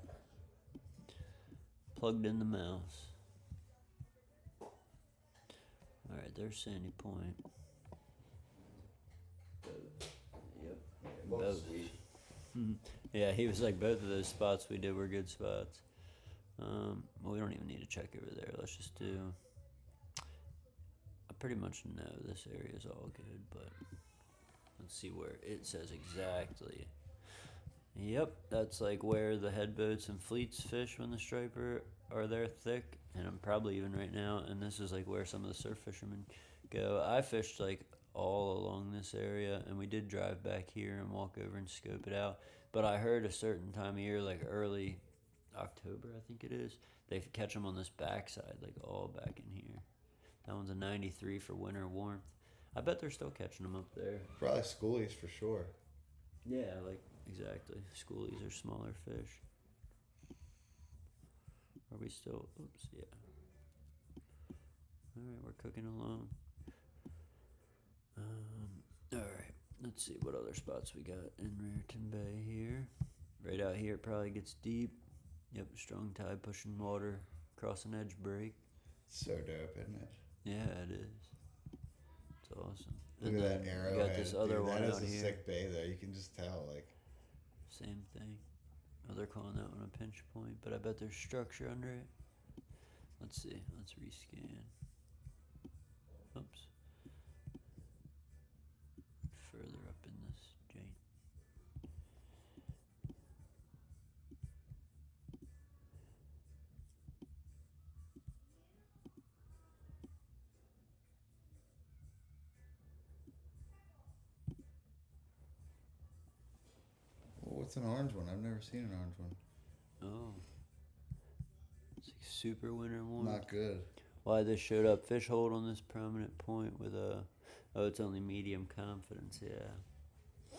plugged in the mouse. Alright, there's Sandy Point. Yep. Both. Sweet. Yeah, he was like, both of those spots we did were good spots. Well, we don't even need to check over there. Let's just do... I pretty much know this area is all good, but... Let's see where it says exactly. Yep, that's like where the headboats and fleets fish when the striper are there thick. And I'm probably even right now. And this is like where some of the surf fishermen go. I fished like all along this area. And we did drive back here and walk over and scope it out. But I heard a certain time of year, like early October, I think it is, they catch them on this backside, like all back in here. That one's a 93 for winter warmth. I bet they're still catching them up there.
Probably schoolies for sure.
Yeah, like, exactly. Schoolies are smaller fish. Are we still... Oops, yeah. Alright, we're cooking along. Alright, let's see what other spots we got in Raritan Bay here. Right out here, it probably gets deep. Yep, strong tide pushing water across an edge break.
So dope, isn't it?
Yeah, it is. It's awesome.
Look at that arrowhead.
You got this other one out here.
That is a sick bay, though. You can just tell, like...
Same thing. Oh, they're calling that one a pinch point, but I bet there's structure under it. Let's see. Let's rescan. Oops. Further up in this joint.
What's an orange one? I've never seen an orange one.
Oh. It's like super winter warm.
Not good.
Why this showed up fish hold on this prominent point with a... Oh, it's only medium confidence, yeah.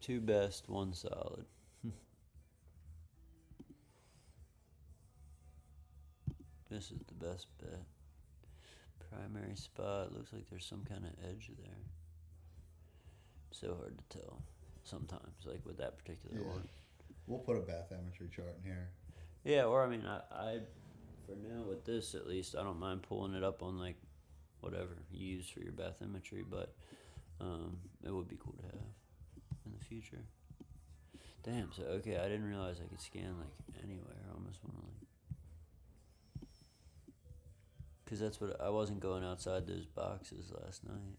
2 best, 1 solid. This is the best bet. Primary spot. Looks like there's some kind of edge there. So hard to tell. Sometimes, like with that particular one.
We'll put a bathymetry chart in here.
Yeah, or I mean, I for now with this at least, I don't mind pulling it up on like whatever you use for your bathymetry, but it would be cool to have in the future. Damn, so okay, I didn't realize I could scan like anywhere. I almost want to like, because that's what I wasn't going outside those boxes last night.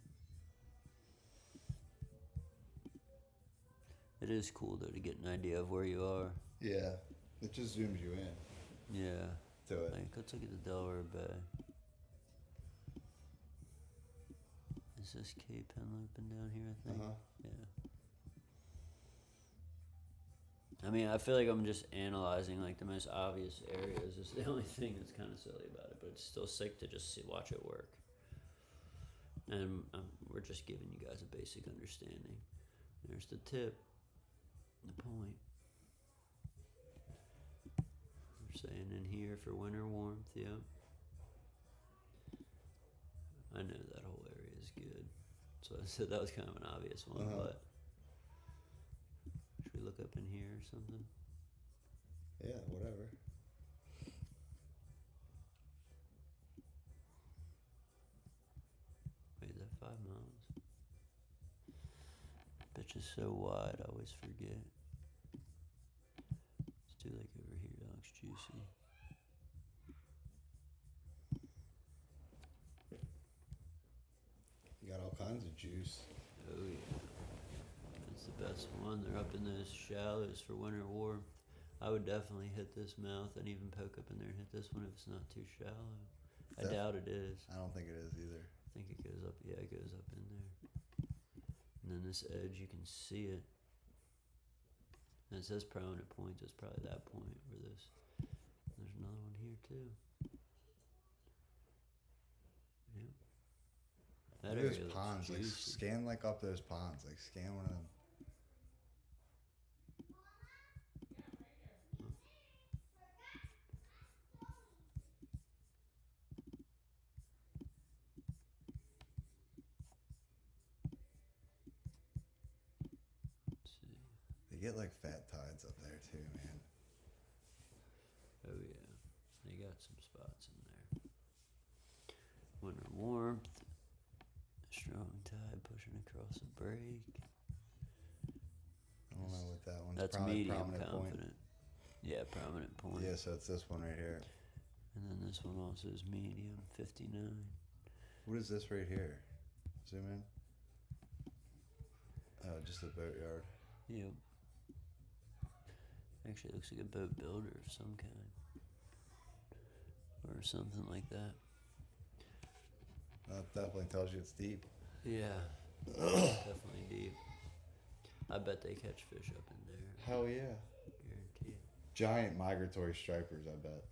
It is cool though to get an idea of where you are.
Yeah, it just zooms you in.
Yeah.
To it.
Like, let's look at the Delaware Bay. Is this Cape Henlopen down here, I think? Yeah. I mean, I feel like I'm just analyzing like the most obvious areas. It's the only thing that's kind of silly about it, but it's still sick to just watch it work. And we're just giving you guys a basic understanding. There's the tip, the point. We're saying in here for winter warmth, yep. I know that whole area is good. So I said that was kind of an obvious one, but should we look up in here or something?
Yeah, whatever.
Wait, is that 5 miles? Bitch is so wide, I always forget. Let's do like over here, that looks juicy.
You got all kinds of juice.
Oh yeah. That's the best one. They're up in those shallows for winter warmth. I would definitely hit this mouth and even poke up in there and hit this one if it's not too shallow. I doubt it is.
I don't think it is either.
I think it goes up. Yeah, it goes up in there. And then this edge, you can see it. And it says prominent points. It's probably that point where this. There's another one here too. Yep. That
Look
area
at those ponds. Like, scan like up those ponds. Like, scan one of them. They get like fat tides up there too, man.
Oh yeah, they got some spots in there. Winter warmth, strong tide pushing across a break.
I don't know what that one's.
That's medium confident. Point. Yeah, prominent point.
Yeah, so it's this one right here.
And then this one also is medium, 59.
What is this right here? Zoom in. Oh, just a boatyard.
Yep. Actually, it looks like a boat builder of some kind. Or something like that.
That definitely tells you it's deep.
Yeah. Definitely deep. I bet they catch fish up in there.
Hell yeah.
Guarantee it.
Giant migratory stripers, I bet.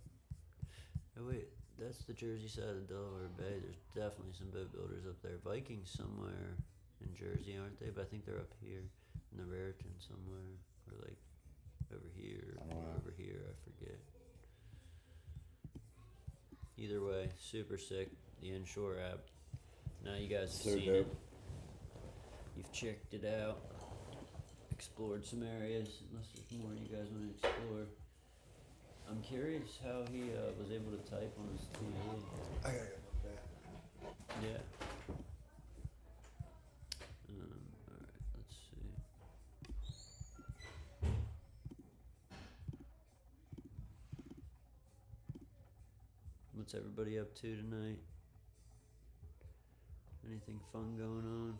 Oh wait, that's the Jersey side of Delaware Bay. There's definitely some boat builders up there. Vikings somewhere in Jersey, aren't they? But I think they're up here in the Raritan somewhere. Or like over here or over here, I forget. Either way, super sick. The Inshore app. Now you guys have seen it. You've checked it out. Explored some areas. Unless there's more you guys want to explore. I'm curious how he was able to type on his TV.
I gotta go look that.
Yeah. Alright, let's see. What's everybody up to tonight? Anything fun going on?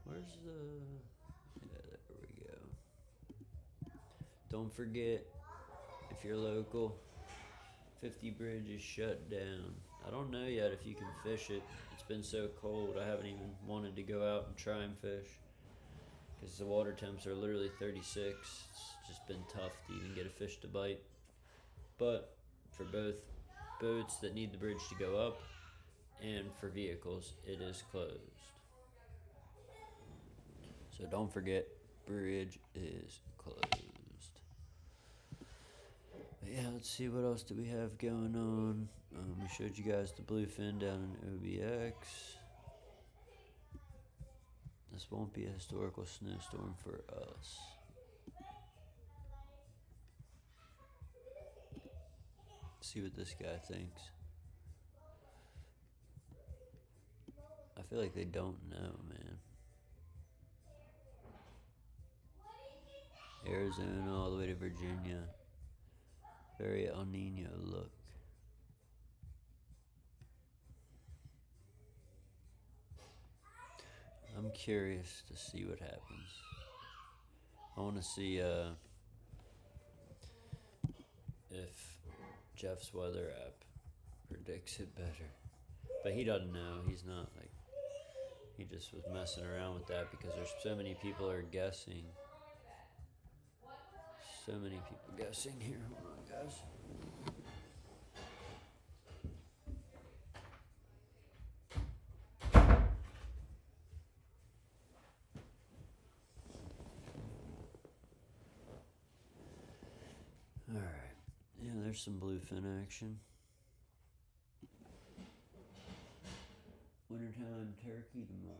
Where's the... Yeah, there we go. Don't forget, if you're local, 50 Bridge is shut down. I don't know yet if you can fish it. It's been so cold, I haven't even wanted to go out and try and fish. Because the water temps are literally 36. It's just been tough to even get a fish to bite. But for both boats that need the bridge to go up and for vehicles, it is closed. So don't forget, bridge is closed. But yeah, let's see what else do we have going on. We showed you guys the bluefin down in OBX. This won't be a historical snowstorm for us. See what this guy thinks. I feel like they don't know, man. Arizona all the way to Virginia. Very El Nino look. I'm curious to see what happens. I want to see if Jeff's weather app predicts it better. But he doesn't know. He's not like... He just was messing around with that because there's so many people are guessing. So many people guessing here. Hold on, guys. Alright. Yeah, there's some bluefin action. Wintertime turkey tomorrow.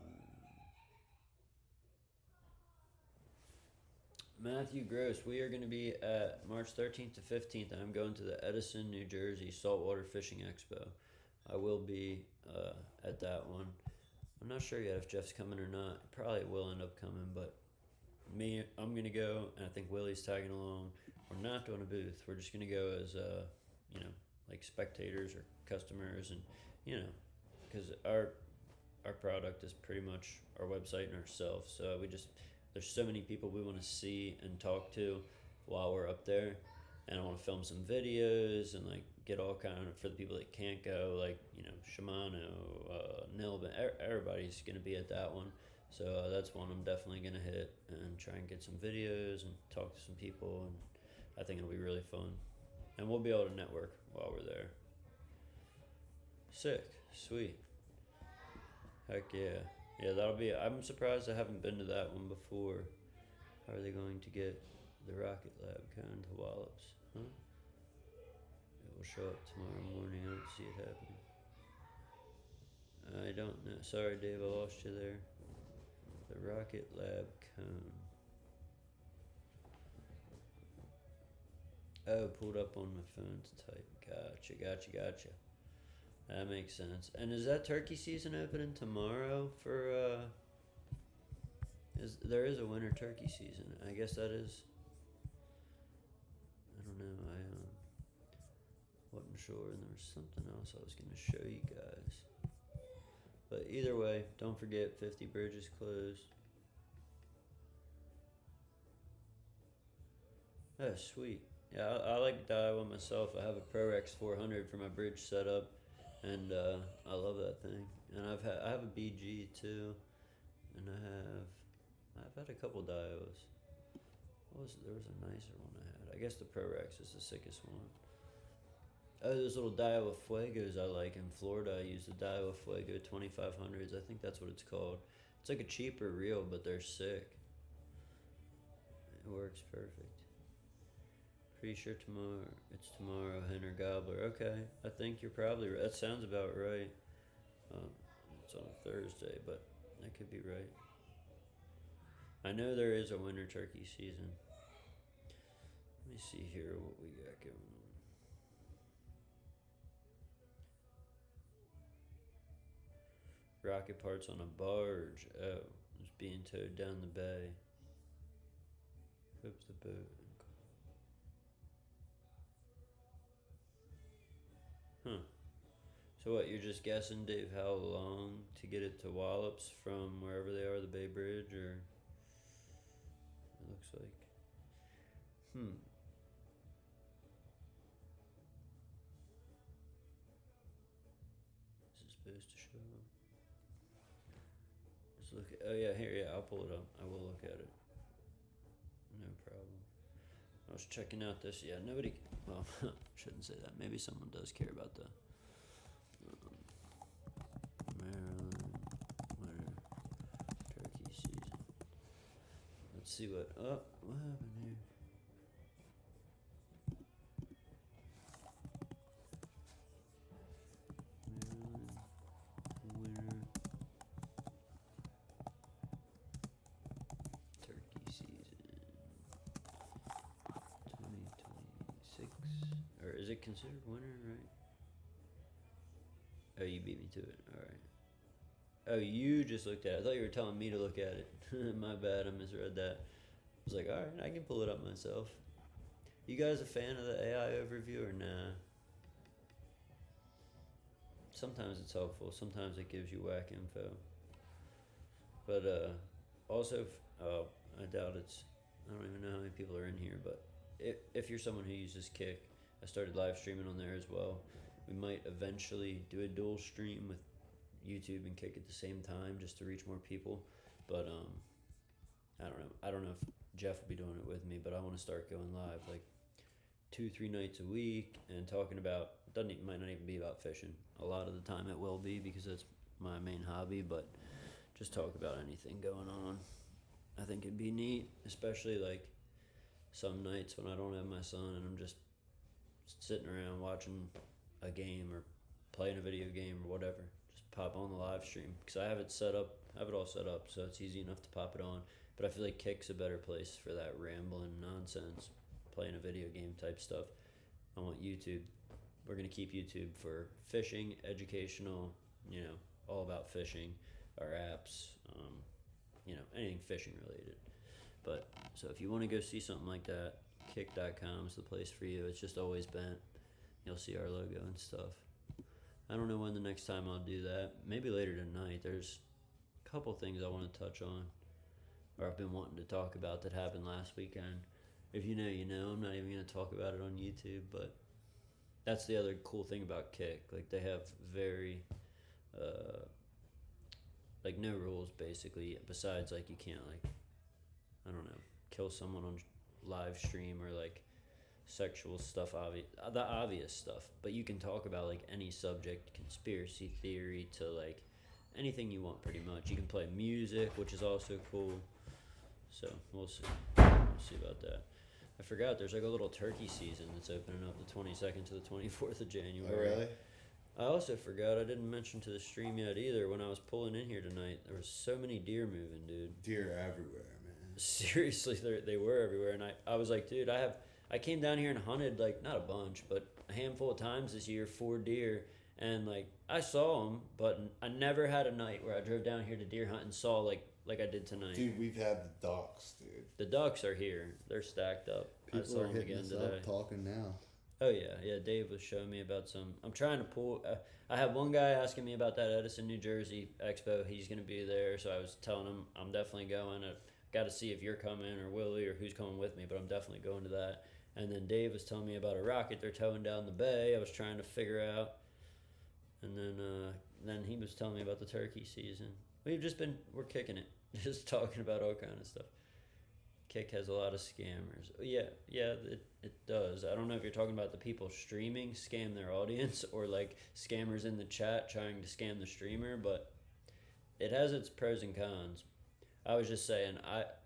Matthew Gross, we are going to be at March 13th to 15th. I'm going to the Edison, New Jersey Saltwater Fishing Expo. I will be at that one. I'm not sure yet if Jeff's coming or not. Probably will end up coming, but I'm going to go, and I think Willie's tagging along. We're not doing a booth. We're just going to go as, like spectators or customers, and, because our product is pretty much our website and ourselves. So there's so many people we want to see and talk to while we're up there, and I want to film some videos and like get all kind of, for the people that can't go, like, you know, Shimano, Nilbin, everybody's gonna be at that one. So that's one I'm definitely gonna hit and try and get some videos and talk to some people, and I think it'll be really fun, and we'll be able to network while we're there. Sick, sweet, heck yeah, yeah. That'll be. I'm surprised I haven't been to that one before. How are they going to get the Rocket Lab cone to Wallops? Huh? It will show up tomorrow morning. I don't see it happening. I don't know. Sorry, Dave, I lost you there. The Rocket Lab cone. Oh, pulled up on my phone to type. Gotcha. That makes sense. And is that turkey season opening tomorrow for, there is a winter turkey season. I guess that is. I don't know. I wasn't sure, and there was something else I was going to show you guys. But either way, don't forget 50 bridges closed. Oh, sweet. Yeah, I like Daiwa myself. I have a ProRex 400 for my bridge setup, and I love that thing. And I have a BG too, and I've had a couple Daiwas. There was a nicer one I had. I guess the ProRex is the sickest one. Oh, those little Daiwa Fuegos I like in Florida. I use the Daiwa Fuego 2500s. I think that's what it's called. It's like a cheaper reel, but they're sick. It works perfect. Pretty sure it's tomorrow, Henner Gobbler. Okay, I think you're probably right. That sounds about right. It's on a Thursday, but that could be right. I know there is a winter turkey season. Let me see here what we got going on. Rocket parts on a barge. Oh, it's being towed down the bay. Hope the boat. Huh. So what, you're just guessing, Dave, how long to get it to Wallops from wherever they are, the Bay Bridge, or it looks like. Is it supposed to show up? Just look at, oh yeah, here, yeah, I'll pull it up. I will look at it. No problem. I was checking out this, yeah, nobody, well, shouldn't say that. Maybe someone does care about the Maryland winter turkey season. Let's see what happened here? Maryland winter turkey season 2026. Or is it considered winter, right? Oh, you beat me to it. Alright. Oh, you just looked at it. I thought you were telling me to look at it. My bad, I misread that. I was like, alright, I can pull it up myself. You guys a fan of the AI overview or nah? Sometimes it's helpful. Sometimes it gives you whack info. But also, I doubt I don't even know how many people are in here, but if you're someone who uses Kick, I started live streaming on there as well. We might eventually do a dual stream with YouTube and Kick at the same time just to reach more people. But I don't know. I don't know if Jeff will be doing it with me, but I want to start going live like 2-3 nights a week and talking about, might not even be about fishing. A lot of the time it will be because that's my main hobby, but just talk about anything going on. I think it'd be neat, especially like some nights when I don't have my son and I'm just sitting around watching a game or playing a video game or whatever. Just pop on the live stream because I have it all set up, so it's easy enough to pop it on. But I feel like Kick's a better place for that rambling nonsense, playing a video game type stuff. I want YouTube. We're gonna keep YouTube for fishing, educational, all about fishing, our apps, anything fishing related. But so if you want to go see something like that, kick.com is the place for you. It's just always bent. You'll see our logo and stuff. I don't know when the next time I'll do that. Maybe later tonight. There's a couple things I want to touch on, or I've been wanting to talk about that happened last weekend. If you know, you know. I'm not even going to talk about it on YouTube, but that's the other cool thing about Kick. Like, they have very, like, no rules, basically, besides, like, you can't, like, I don't know, kill someone on live stream or, like, sexual stuff, the obvious stuff. But you can talk about, like, any subject, conspiracy theory to, like, anything you want, pretty much. You can play music, which is also cool. So, we'll see. We'll see about that. I forgot, there's, like, a little turkey season that's opening up the 22nd to the 24th of January.
Oh, really?
I also forgot, I didn't mention to the stream yet either, when I was pulling in here tonight, there was so many deer moving, dude.
Deer everywhere, man.
Seriously, they were everywhere, and I was like, dude, I came down here and hunted, like, not a bunch, but a handful of times this year, 4 deer, and, like, I saw them, but I never had a night where I drove down here to deer hunt and saw, like I did tonight.
Dude, we've had the ducks, dude.
The ducks are here. They're stacked up.
People
I saw
are
them
hitting
again
us
today.
up, talking now.
Oh, yeah. Dave was showing me about some. I'm trying to pull. I have one guy asking me about that Edison, New Jersey expo. He's going to be there, so I was telling him I'm definitely going. I got to see if you're coming or Willie or who's coming with me, but I'm definitely going to that. And then Dave was telling me about a rocket they're towing down the bay. I was trying to figure out. And then he was telling me about the turkey season. We're kicking it. Just talking about all kind of stuff. Kick has a lot of scammers. Yeah, it does. I don't know if you're talking about the people streaming scam their audience or like scammers in the chat trying to scam the streamer, but it has its pros and cons. I was just saying,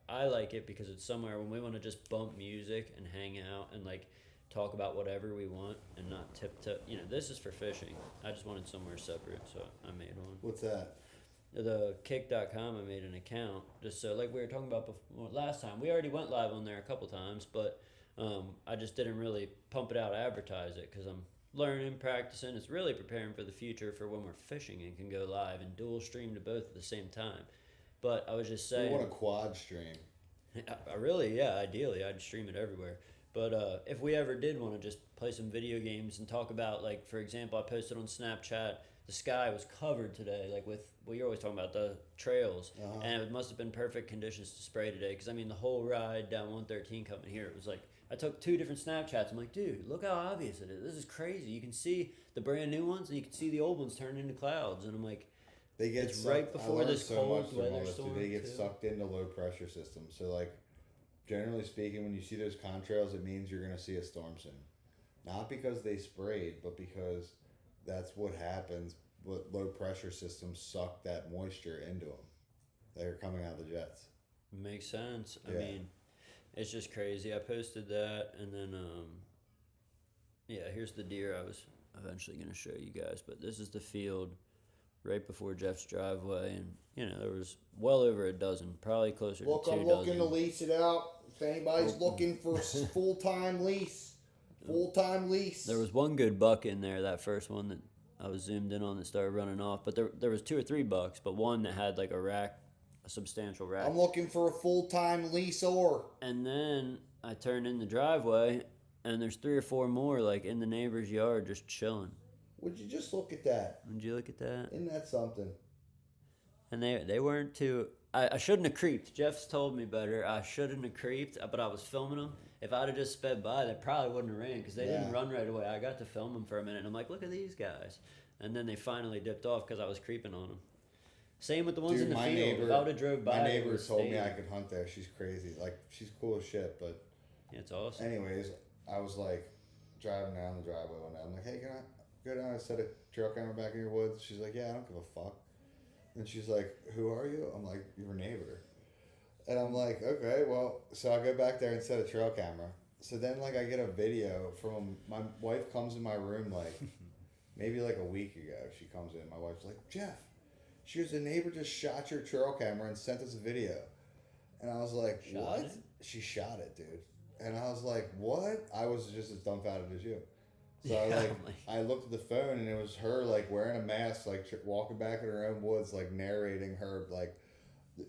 I like it because it's somewhere when we want to just bump music and hang out and like talk about whatever we want and not tip. This is for fishing. I just wanted somewhere separate, so I made one.
What's that?
The kick.com, I made an account just so, like we were talking about before, last time. We already went live on there a couple times, but I just didn't really pump it out, advertise it, because I'm learning, practicing. It's really preparing for the future for when we're fishing and can go live and dual stream to both at the same time. But I was just saying,
you want a quad stream.
Ideally, I'd stream it everywhere. But if we ever did want to just play some video games and talk about, like, for example, I posted on Snapchat, the sky was covered today, like with, well, you're always talking about the trails, and it must have been perfect conditions to spray today, because, I mean, the whole ride down 113 coming here, it was like, I took 2 different Snapchats. I'm like, dude, look how obvious it is. This is crazy. You can see the brand new ones, and you can see the old ones turn into clouds, and I'm like,
they get
it's right before this cold weather storm.
They get sucked into low pressure systems. So, like, generally speaking, when you see those contrails, it means you're going to see a storm soon. Not because they sprayed, but because that's what happens. Low pressure systems suck that moisture into them. They're coming out of the jets.
Makes sense. Yeah. I mean, it's just crazy. I posted that, and then, here's the deer I was eventually going to show you guys. But this is the field right before Jeff's driveway, and, there was well over a dozen, probably closer to 2 dozen.
I'm looking to lease it out. If anybody's looking for full-time lease,
There was one good buck in there, that first one that I was zoomed in on that started running off. But there was 2 or 3 bucks, but one that had like a substantial rack.
I'm looking for a full-time leaseor.
And then I turned in the driveway, and there's 3 or 4 more like in the neighbor's yard just chilling.
Would you just look at that?
Would you look at that?
Isn't that something?
And they weren't too... I shouldn't have creeped. Jeff's told me better. I shouldn't have creeped, but I was filming them. If I'd have just sped by, they probably wouldn't have ran because they didn't run right away. I got to film them for a minute, and I'm like, look at these guys. And then they finally dipped off because I was creeping on them. Same with the ones in the field. If I would have drove by...
My neighbor told me I could hunt there. She's crazy. Like, she's cool as shit, but...
Yeah, it's awesome.
Anyways, I was, like, driving down the driveway one day. I'm like, hey, can I go down and set a trail camera back in your woods? She's like, yeah, I don't give a fuck. And she's like, who are you? I'm like, your neighbor. And I'm like, okay, well, so I go back there and set a trail camera. So then, like, I get a video from, my wife comes in my room, like, maybe like a week ago. She comes in. My wife's like, Jeff, she goes, the neighbor just shot your trail camera and sent us a video. And I was like, what? She shot it, dude. And I was like, what? I was just as dumbfounded as you. So I looked at the phone, and it was her, like, wearing a mask, like, walking back in her own woods, like, narrating her, like,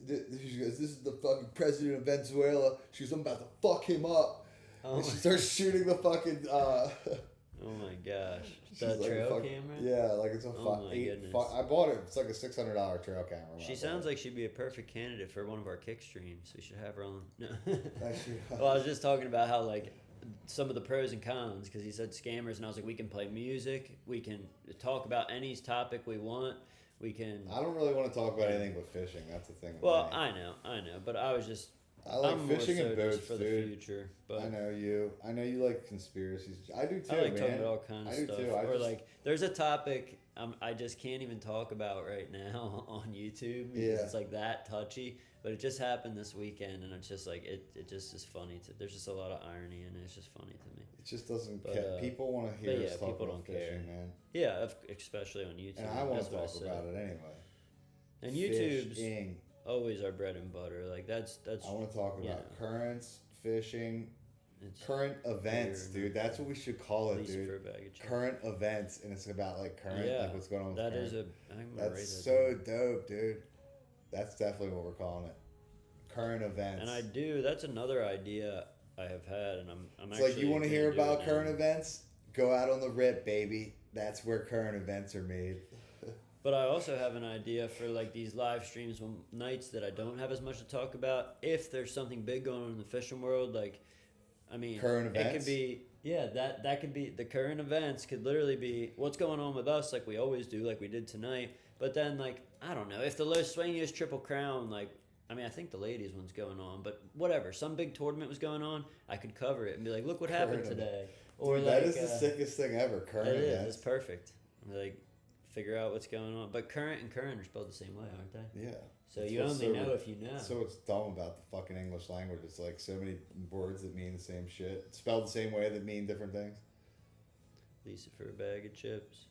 she goes, this is the fucking president of Venezuela. She goes, I'm about to fuck him up. And she starts shooting the fucking...
Oh, my gosh. The trail camera?
Yeah, like it's a I bought it. It's like a $600 trail camera.
She sounds like she'd be a perfect candidate for one of our kick streams. We should have her on. No.
Actually,
well, I was just talking about how like some of the pros and cons because he said scammers, and I was like, we can play music, we can talk about any topic we want. We can.
I don't really want to talk about anything but fishing. That's the thing.
Well, I know, but I was just.
I like fishing and boats
for the future. But
I know you like conspiracies. I do too.
I like
man.
talking about all kinds of stuff. Or like, there's a topic I just can't even talk about right now on YouTube because it's like that touchy. But it just happened this weekend, and it's just like it just is funny. There's just a lot of irony in it. It's just funny to me.
It just doesn't. People want to hear us talk about fishing, man.
Yeah, especially on YouTube.
And I want to talk about it anyway.
And YouTube's always our bread and butter. Like that's. I
want to talk about currents, fishing, current events, dude. That's what we should call it, dude. Current events, and it's about like current, like what's going on. That's so dope, dude. That's definitely what we're calling it. Current events.
And that's another idea I have had, and I'm
it's actually. Like you want to hear about current events? Go out on the rip, baby. That's where current events are made.
But I also have an idea for like these live streams on nights that I don't have as much to talk about. If there's something big going on in the fishing world, like, I mean,
current events.
It could be, that could be the current events. Could literally be what's going on with us, like we always do, like we did tonight. But then, like, I don't know if the Los Sueños Triple Crown, like, I mean, I think the ladies one's going on, but whatever, some big tournament was going on, I could cover it and be like, look what happened today. Or
dude,
like,
that is the sickest thing ever. Current events.
It's perfect. Like. Figure out what's going on, but current and current are spelled the same way, aren't they?
Yeah.
So you only know if you know.
So what's dumb about the fucking English language? It's like so many words that mean the same shit, spelled the same way that mean different things.
Lisa for a bag of chips.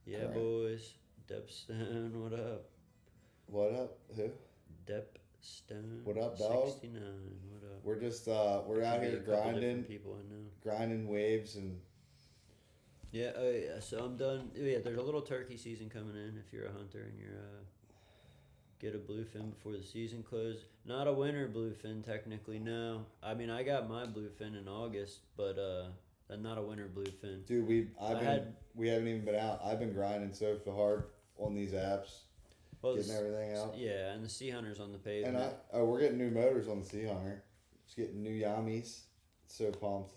Yeah, boys. Depstone, what up?
What up? Who?
Depstone.
What up, dog?
69. What up?
We're just we're out here grinding.
People I know.
Grinding waves and.
Yeah, so I'm done. There's a little turkey season coming in if you're a hunter and you're get a bluefin before the season closes. Not a winter bluefin technically, no. I mean, I got my bluefin in August, but not a winter bluefin.
Dude, we haven't even been out. I've been grinding so hard on these apps, getting everything out.
Yeah, and the Sea Hunter's on the pavement.
And we're getting new motors on the Sea Hunter. Just getting new Yamis. So pumped.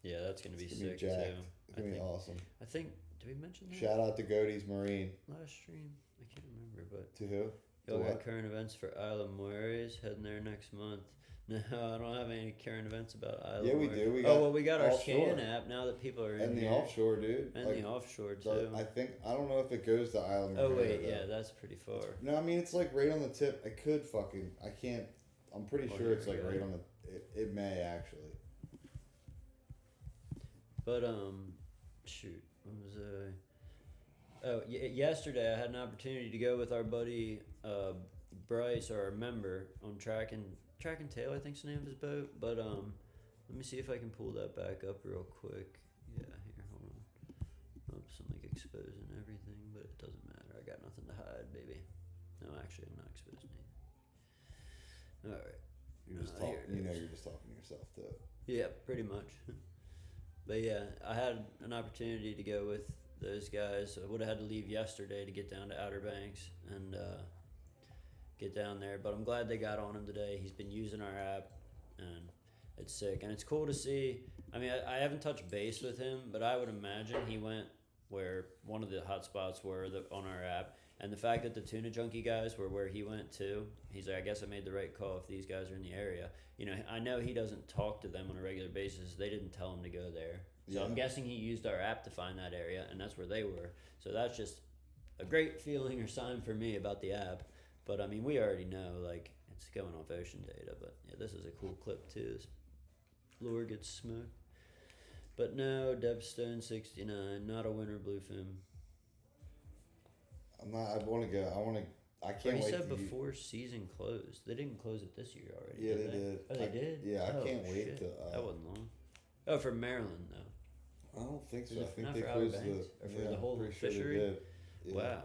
Yeah, that's gonna be sick too.
It's gonna be awesome.
I think, did we mention that?
Shout out to Godey's Marine.
Last stream? I can't remember, but.
To who?
Y'all got current events for Isla Mujeres heading there next month. No, I don't have any current events about Isla Mujeres.
Yeah, we do.
We got our scan app now that people are in
and the
here.
offshore, dude.
And the offshore, too.
I don't know if it goes to Isla Mujeres.
Oh, wait, yeah, that's pretty far.
No, I mean, it's like right on the tip. I'm pretty sure it's like right on the, it may actually.
But, shoot, what was yesterday I had an opportunity to go with our buddy Bryce, our member, on Track and Tail, I think's the name of his boat. But let me see if I can pull that back up real quick. Yeah, here, hold on. Oops, I'm like exposing everything, but it doesn't matter. I got nothing to hide, baby. No, actually, I'm not exposing anything. All right.
You're just talking. You're just talking to yourself too.
Yeah, pretty much. But yeah, I had an opportunity to go with those guys. I would have had to leave yesterday to get down to Outer Banks and get down there. But I'm glad they got on him today. He's been using our app, and it's sick. And it's cool to see. I mean, I haven't touched base with him, but I would imagine he went where one of the hot spots were on our app. And the fact that the Tuna Junkie guys were where he went too, he's like, I guess I made the right call if these guys are in the area. You know, I know he doesn't talk to them on a regular basis. They didn't tell him to go there. So I'm guessing he used our app to find that area, and that's where they were. So that's just a great feeling or sign for me about the app. But, I mean, we already know, like, it's going off ocean data. But, yeah, this is a cool clip, too. This lure gets smoked. But, no, Depstone 69, not a winter bluefin.
I can't wait.
He said before season closed. They didn't close it this year already.
Yeah, they did.
Oh, they did?
Yeah, I can't wait to.
That wasn't long. Oh, for Maryland, though.
I don't think so. I think
not
they
for
closed
or for the whole fishery?
Sure yeah.
Wow.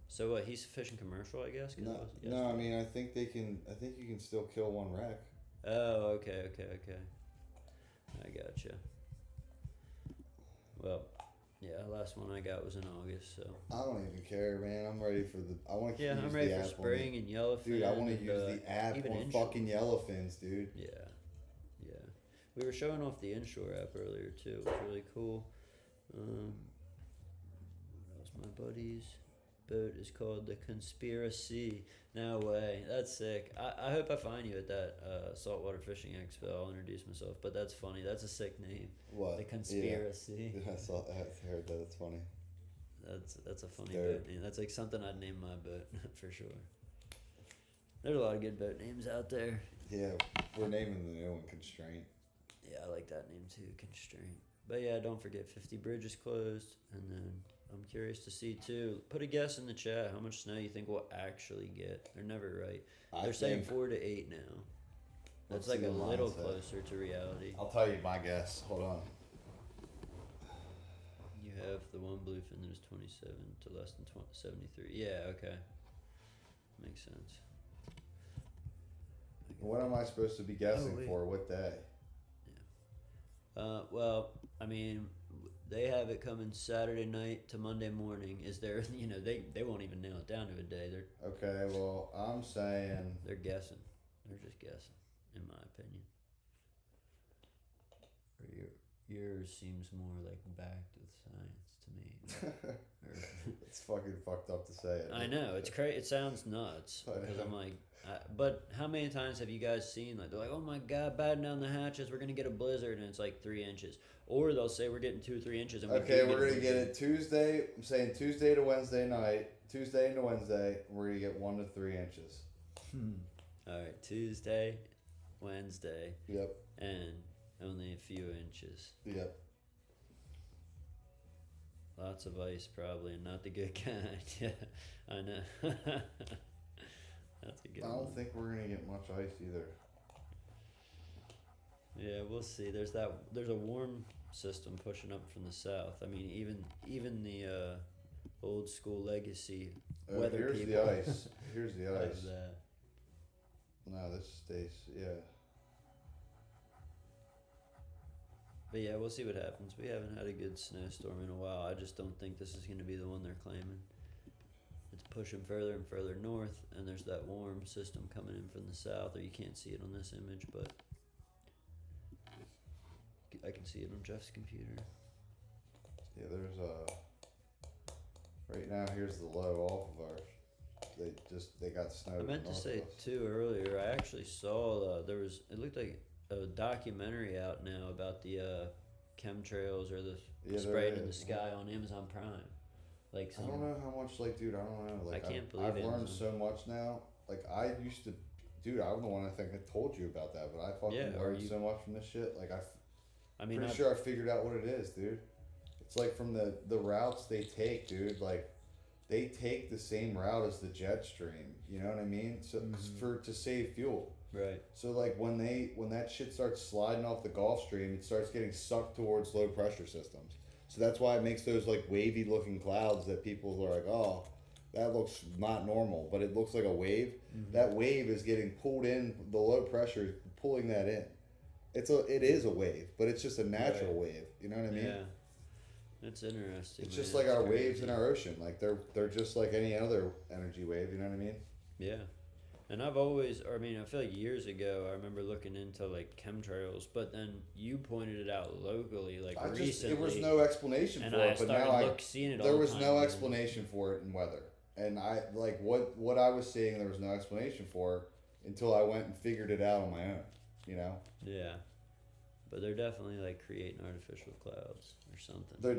So he's fishing commercial, I guess?
No, I mean, I think you can still kill one wreck.
Oh, okay. I gotcha. Well, Yeah, last one I got was in August, so.
I don't even care, man. I'm ready for the. I want to
Yeah, I'm ready for spring and yellowfin.
Dude, I want to use the app on fucking yellowfins, dude.
Yeah, yeah. We were showing off the inshore app earlier too. It was really cool. What else, my buddies? Boat is called the Conspiracy. No way, that's sick. I hope I find you at that saltwater fishing expo. I'll introduce myself, but that's funny. That's a sick name.
What?
The Conspiracy.
Yeah, I heard that. It's funny.
That's a funny boat name. That's like something I'd name my boat for sure. There's a lot of good boat names out there.
Yeah, we're naming the new one Constraint.
Yeah, I like that name too, Constraint. But yeah, don't forget 50 bridges closed, and then I'm curious to see too. Put a guess in the chat how much snow you think we'll actually get. They're never right. They're saying 4 to 8 now. That's like a little closer to reality.
I'll tell you my guess. Hold on.
You have the one bluefin that is 27 to less than 73. Yeah, okay. Makes sense.
What am I supposed to be guessing for? What day?
Yeah. Well, I mean, they have it coming Saturday night to Monday morning. Is there, they won't even nail it down to a day.
Okay, well, I'm saying...
They're guessing. They're just guessing, in my opinion. Or yours seems more like backed with science to me.
It's fucking fucked up to say it.
I know, it's crazy. It sounds nuts. Because I'm like... but how many times have you guys seen, like, they're like, oh my god, batten down the hatches, we're going to get a blizzard, and it's like 3 inches. Or they'll say we're getting 2 or 3 inches. And
okay, we're going to get it Tuesday, I'm saying Tuesday to Wednesday night, Tuesday into Wednesday, we're going to get 1 to 3 inches.
Alright, Tuesday, Wednesday.
Yep.
And only a few inches.
Yep.
Lots of ice, probably, and not the good kind. Yeah, I know. That's a good one.
I don't think we're gonna get much ice either.
Yeah, we'll see. There's a warm system pushing up from the south. I mean, even the old school legacy weather
here's
people.
the ice. Here's the ice.
Have that.
No, this stays. Yeah.
But yeah, we'll see what happens. We haven't had a good snowstorm in a while. I just don't think this is going to be the one they're claiming. It's pushing further and further north, and there's that warm system coming in from the south, or you can't see it on this image, but I can see it on Jeff's computer.
Yeah, there's right now, here's the low off of ours. They got snow.
I meant to say too earlier, I actually saw, it looked like a documentary out now about the chemtrails or the spraying in the sky on Amazon Prime. Like
I don't know how much, dude, I don't know.
I can't believe
I've learned so much now. Like, I used to, dude, I'm the one I think I told you about that, but I fucking learned so much from this shit. Like, I'm pretty sure I figured out what it is, dude. It's like from the routes they take, dude. Like, they take the same route as the jet stream. You know what I mean? So to save fuel.
Right.
So like when that shit starts sliding off the Gulf Stream, it starts getting sucked towards low pressure systems. So that's why it makes those like wavy looking clouds that people are like, oh, that looks not normal, but it looks like a wave. Mm-hmm. That wave is getting pulled in. The low pressure is pulling that in. It is a wave, but it's just a natural wave. You know what I mean?
Yeah. That's interesting.
It's just like our waves in our ocean. Like they're just like any other energy wave. You know what I mean?
Yeah. And I've always, I feel like years ago, I remember looking into like chemtrails, but then you pointed it out locally, like recently.
There was no explanation for it, but now
seeing it
there was no explanation for it in weather. And I like what I was seeing, there was no explanation for until I went and figured it out on my own. You know?
Yeah. But they're definitely like creating artificial clouds or something.
They're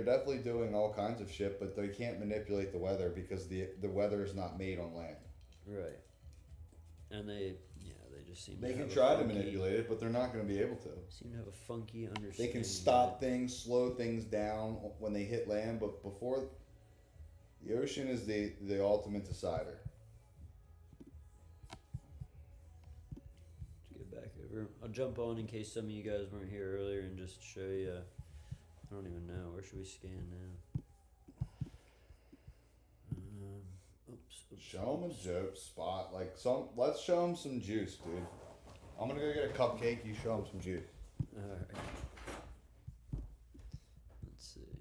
definitely doing all kinds of shit, but they can't manipulate the weather because the weather is not made on land.
Right. And they just seem
they can try to manipulate it, but they're not going to be able to.
Seem to have a funky understanding.
They can stop things, slow things down when they hit land, but before the ocean is the ultimate decider.
I'll jump on in case some of you guys weren't here earlier and just show you. I don't even know. Where should we scan now? Oops.
Show them a dope spot. Let's show them some juice, dude. I'm gonna go get a cupcake. You show them some juice.
All right. Let's see.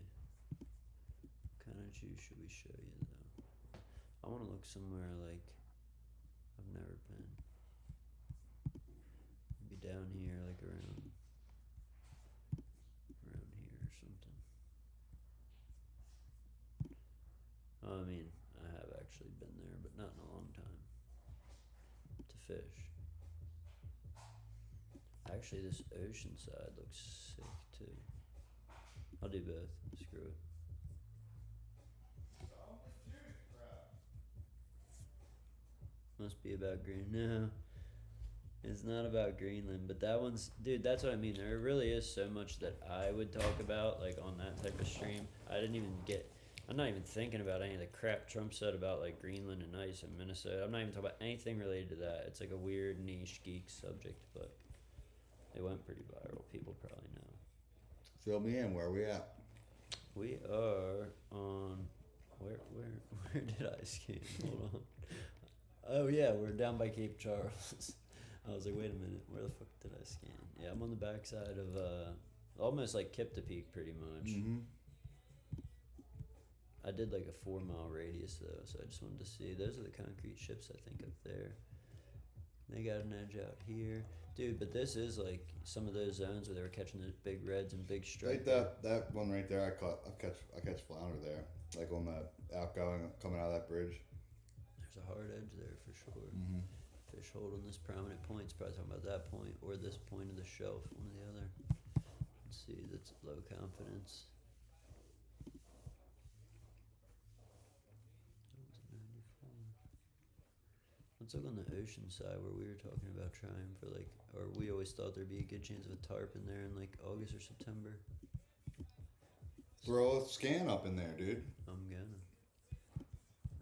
juice should we show you though? I want to look somewhere like I've never been. Maybe down here, like around here or something. I mean, I have actually been there, but not in a long time. To fish. Actually, this ocean side looks sick too. I'll do both. Screw it. Must be about Green. No, it's not about Greenland. But that one's, dude. That's what I mean. There really is so much that I would talk about, like on that type of stream. I didn't even get. I'm not even thinking about any of the crap Trump said about like Greenland and ice in Minnesota. I'm not even talking about anything related to that. It's like a weird niche geek subject, but it went pretty viral. People probably know.
Fill me in. Where are we at?
We are on. Where did I ski? Hold on. Oh yeah, we're down by Cape Charles. I was like, wait a minute, where the fuck did I scan? Yeah, I'm on the backside of almost like Kipta Peak, pretty much.
Mm-hmm.
I did like a 4 mile radius though, so I just wanted to see. Those are the concrete ships I think up there. They got an edge out here, dude. But this is like some of those zones where they were catching those big reds and big stripes.
Right, that one right there. I catch flounder there, like on the outgoing coming out of that bridge.
There's a hard edge there for sure.
Mm-hmm.
Fish hold on this prominent point. It's probably talking about that point or this point of the shelf, one or the other. Let's see, that's low confidence. Let's look on the ocean side where we were talking about trying for like, or we always thought there'd be a good chance of a tarp in there in like August or September.
Throw a scan up in there, dude.
I'm gonna.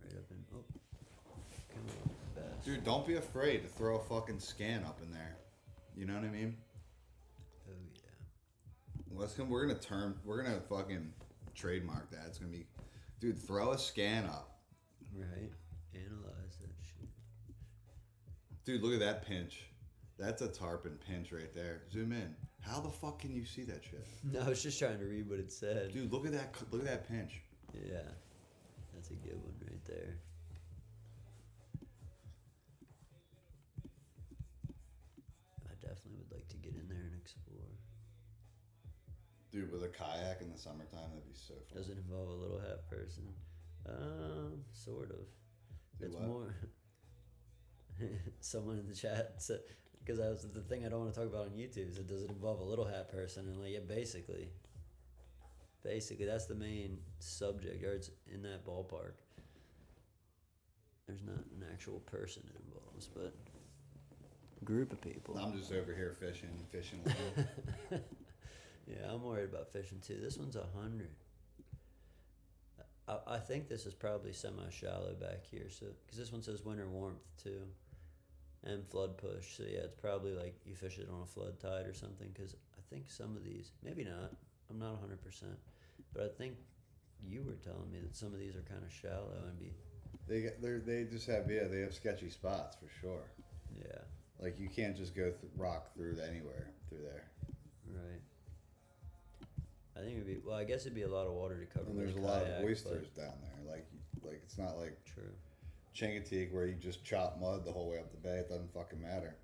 Right up in, oh. Come on, bass.
Dude, don't be afraid to throw a fucking scan up in there. You know what I mean?
Oh yeah.
We're gonna fucking trademark that. It's gonna be, dude, throw a scan up.
Right. Analyze that shit.
Dude, look at that pinch. That's a tarpon pinch right there. Zoom in. How the fuck can you see that shit?
No, I was just trying to read what it said.
Dude, look at that pinch.
Yeah. That's a good one right there. I definitely would like to get in there and explore.
Dude, with a kayak in the summertime, that'd be so fun.
Does it involve a little hat person? Sort of.
Dude,
It's
what?
more. Someone in the chat said, because that was the thing I don't want to talk about on YouTube, is it does it involve a little hat person? And like, yeah, basically that's the main subject, or it's in that ballpark. There's not an actual person it involves, but a group of people.
I'm just over here fishing with you.
Yeah, I'm worried about fishing too. This one's 100. I think this is probably semi-shallow back here, so because this one says winter warmth too, and flood push. So yeah, it's probably like you fish it on a flood tide or something. Because I think some of these, maybe not. I'm not 100%, but I think you were telling me that some of these are kind of shallow and be.
They just have they have sketchy spots for sure.
Yeah.
Like you can't just go rock through anywhere through there.
Right. I think it'd be I guess it'd be a lot of water to cover.
And there's a lot of oysters down there. Like it's not like
true.
Chincoteague where you just chop mud the whole way up the bay. It doesn't fucking matter.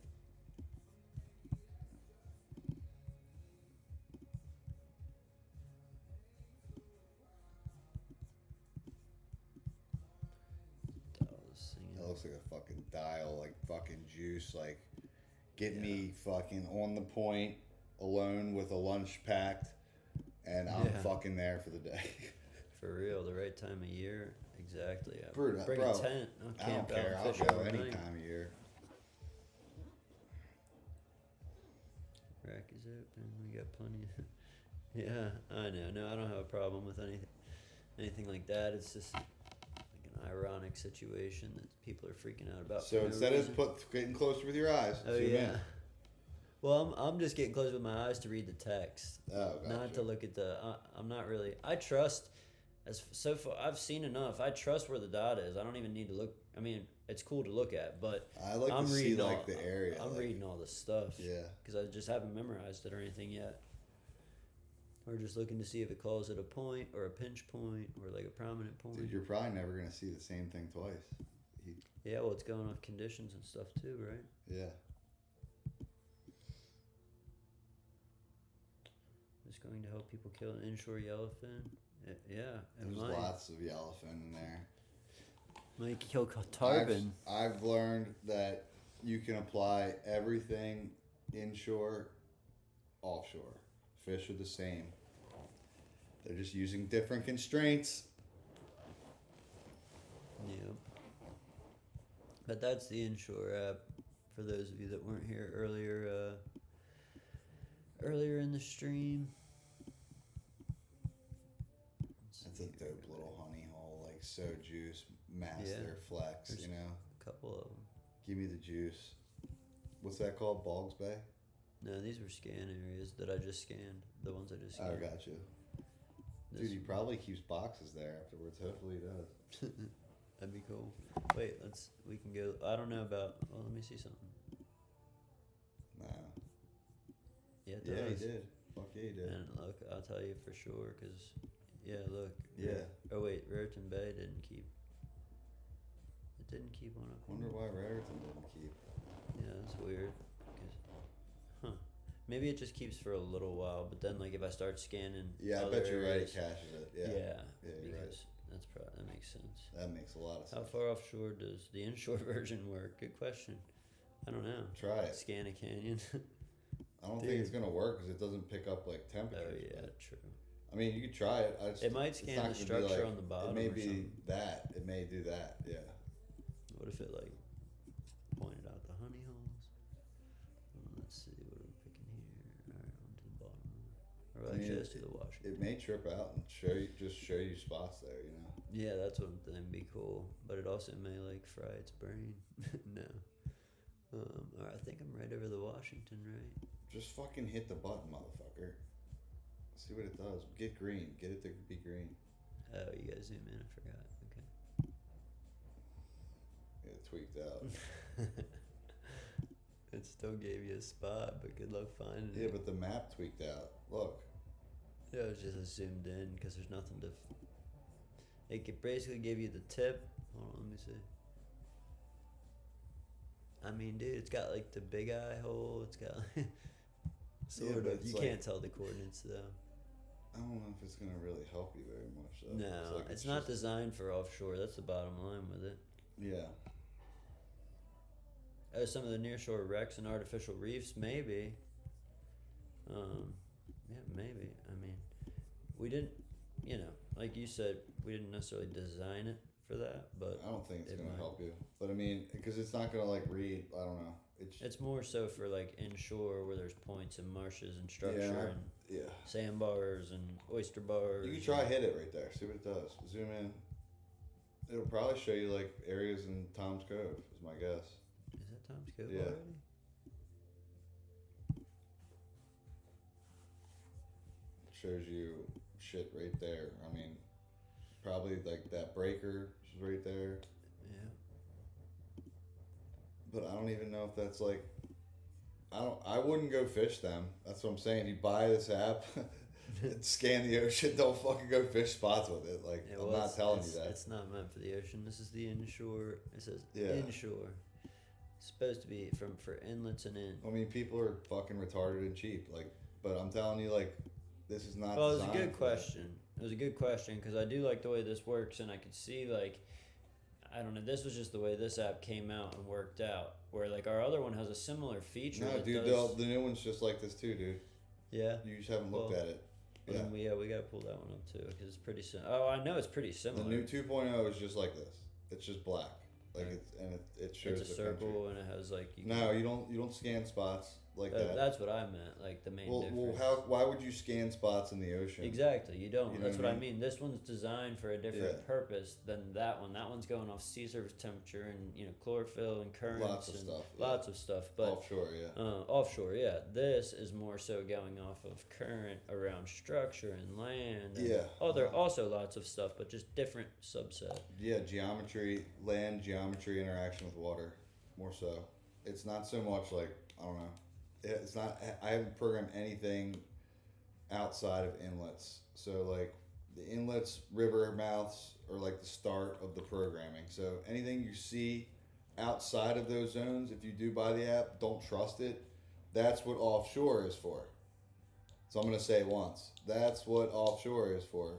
That looks like a fucking dial, like fucking juice, like get me fucking on the point alone with a lunch packed. And I'm fucking there for the day. For
real, the right time of year, exactly.
Bro,
bring a tent.
I don't care. I'll go any time of year.
Rack is open. We got plenty. Yeah, I know. No, I don't have a problem with anything like that. It's just like an ironic situation that people are freaking out about.
So instead of getting closer with your eyes.
Oh yeah. Well, I'm just getting close with my eyes to read the text, not to look at the. I'm not really. I trust, so far I've seen enough. I trust where the dot is. I don't even need to look. I mean, it's cool to look at, but
I like to see like the area.
I'm reading all the stuff.
Yeah.
Because I just haven't memorized it or anything yet. We're just looking to see if it calls at a point or a pinch point or like a prominent point.
Dude, you're probably never going to see the same thing twice.
Yeah, well, it's going off conditions and stuff too, right?
Yeah.
It's going to help people kill an inshore yellowfin. Yeah.
There's lots of yellowfin in there.
Might kill tarpon.
I've learned that you can apply everything inshore, offshore. Fish are the same. They're just using different constraints.
Yeah. But that's the inshore app. For those of you that weren't here earlier in the stream.
That's a dope little honey hole, like so juice, master, flex,
There's
you know?
A couple of them.
Give me the juice. What's that called? Boggs Bay?
No, these were scan areas that I just scanned. The ones I just scanned.
Oh, got you. Dude, he probably keeps boxes there afterwards. Hopefully he does.
That'd be cool. Wait, we can go. I don't know about. Well, let me see something.
No.
Yeah, it
does. Yeah, he did. Fuck yeah, he did.
And look, I'll tell you for sure, because, yeah, look.
Yeah.
Oh, wait, Raritan Bay didn't keep. It didn't keep one up.
Wonder why Raritan didn't keep.
Yeah, that's weird. Maybe it just keeps for a little while, but then, like, if I start scanning.
Yeah, I bet you're right. It caches it. Yeah.
Yeah,
you're right.
That makes sense.
That makes a lot of sense.
How far offshore does the inshore version work? Good question. I don't know.
Try it.
Scan a canyon.
I don't think it's gonna work because it doesn't pick up like temperature.
Oh yeah, true.
I mean, you could try it.
It might scan the structure on the bottom.
It may be that. It may do that. Yeah.
What if it like pointed out the honey holes? Let's see what I'm picking here. All right, on to the bottom. Or actually, let's do the washing.
It may trip out and show you spots there. You know.
Yeah, that's what would be cool. But it also may like fry its brain. No. All right, I think I'm right over the Washington, right?
Just fucking hit the button, motherfucker. See what it does. Get green. Get it to be green.
Oh, you guys zoom in. I forgot. Okay.
Yeah, it tweaked out.
It still gave you a spot, but good luck finding it.
Yeah, but the map tweaked out. Look.
Yeah, it was just zoomed in because there's nothing to. It could basically give you the tip. Hold on, let me see. I mean, dude, it's got like the big eye hole. It's got like, sort of. You can't tell the coordinates though.
I don't know if it's gonna really help you very much. Though.
No, it's not designed for offshore. That's the bottom line with it.
Yeah.
Oh, some of the nearshore wrecks and artificial reefs, maybe. Yeah, maybe. I mean, we didn't. You know, like you said, we didn't necessarily design it for that, but
I don't think it's gonna help you. But I mean, because it's not gonna like read. I don't know.
It's more so for like inshore where there's points and marshes and structure and sandbars and oyster bars.
You can try hit it right there. See what it does. Zoom in. It'll probably show you like areas in Tom's Cove. Is my guess.
Is that Tom's Cove
already? It shows you shit right there. I mean, probably like that breaker is right there.
Yeah.
But I don't even know if that's like. I wouldn't go fish them. That's what I'm saying. You buy this app, scan the ocean. Don't fucking go fish spots with it. Like I'm not telling you that.
It's not meant for the ocean. This is the inshore. It says inshore. It's supposed to be for inlets and in.
I mean, people are fucking retarded and cheap. Like, but I'm telling you, like, this is not.
Well, it was a good question. It was a good question because I do like the way this works, and I could see like. I don't know. This was just the way this app came out and worked out. Where like our other one has a similar feature.
No, dude, the new one's just like this too, dude.
Yeah.
You just haven't looked at it.
Yeah. We gotta pull that one up too because it's pretty similar. Oh, I know it's pretty similar.
The new 2.0 is just like this. It's just black. Like it shows.
It's a circle country. And it has like.
You don't scan spots like that.
That's what I meant. Like the main difference.
Well, why would you scan spots in the ocean?
Exactly, you don't. That's what I mean. This one's designed for a different purpose than that one. That one's going off sea surface temperature and chlorophyll and currents. Lots of stuff. But
offshore, yeah.
Offshore, yeah. This is more so going off of current around structure and land. And there are also lots of stuff, but just different subset.
Yeah, geometry, land geometry interaction with water, more so. It's not so much like I don't know. It's not. I haven't programmed anything outside of inlets. So like the inlets, river mouths are like the start of the programming. So anything you see outside of those zones, if you do buy the app, don't trust it. That's what offshore is for. So I'm gonna say it once. That's what offshore is for.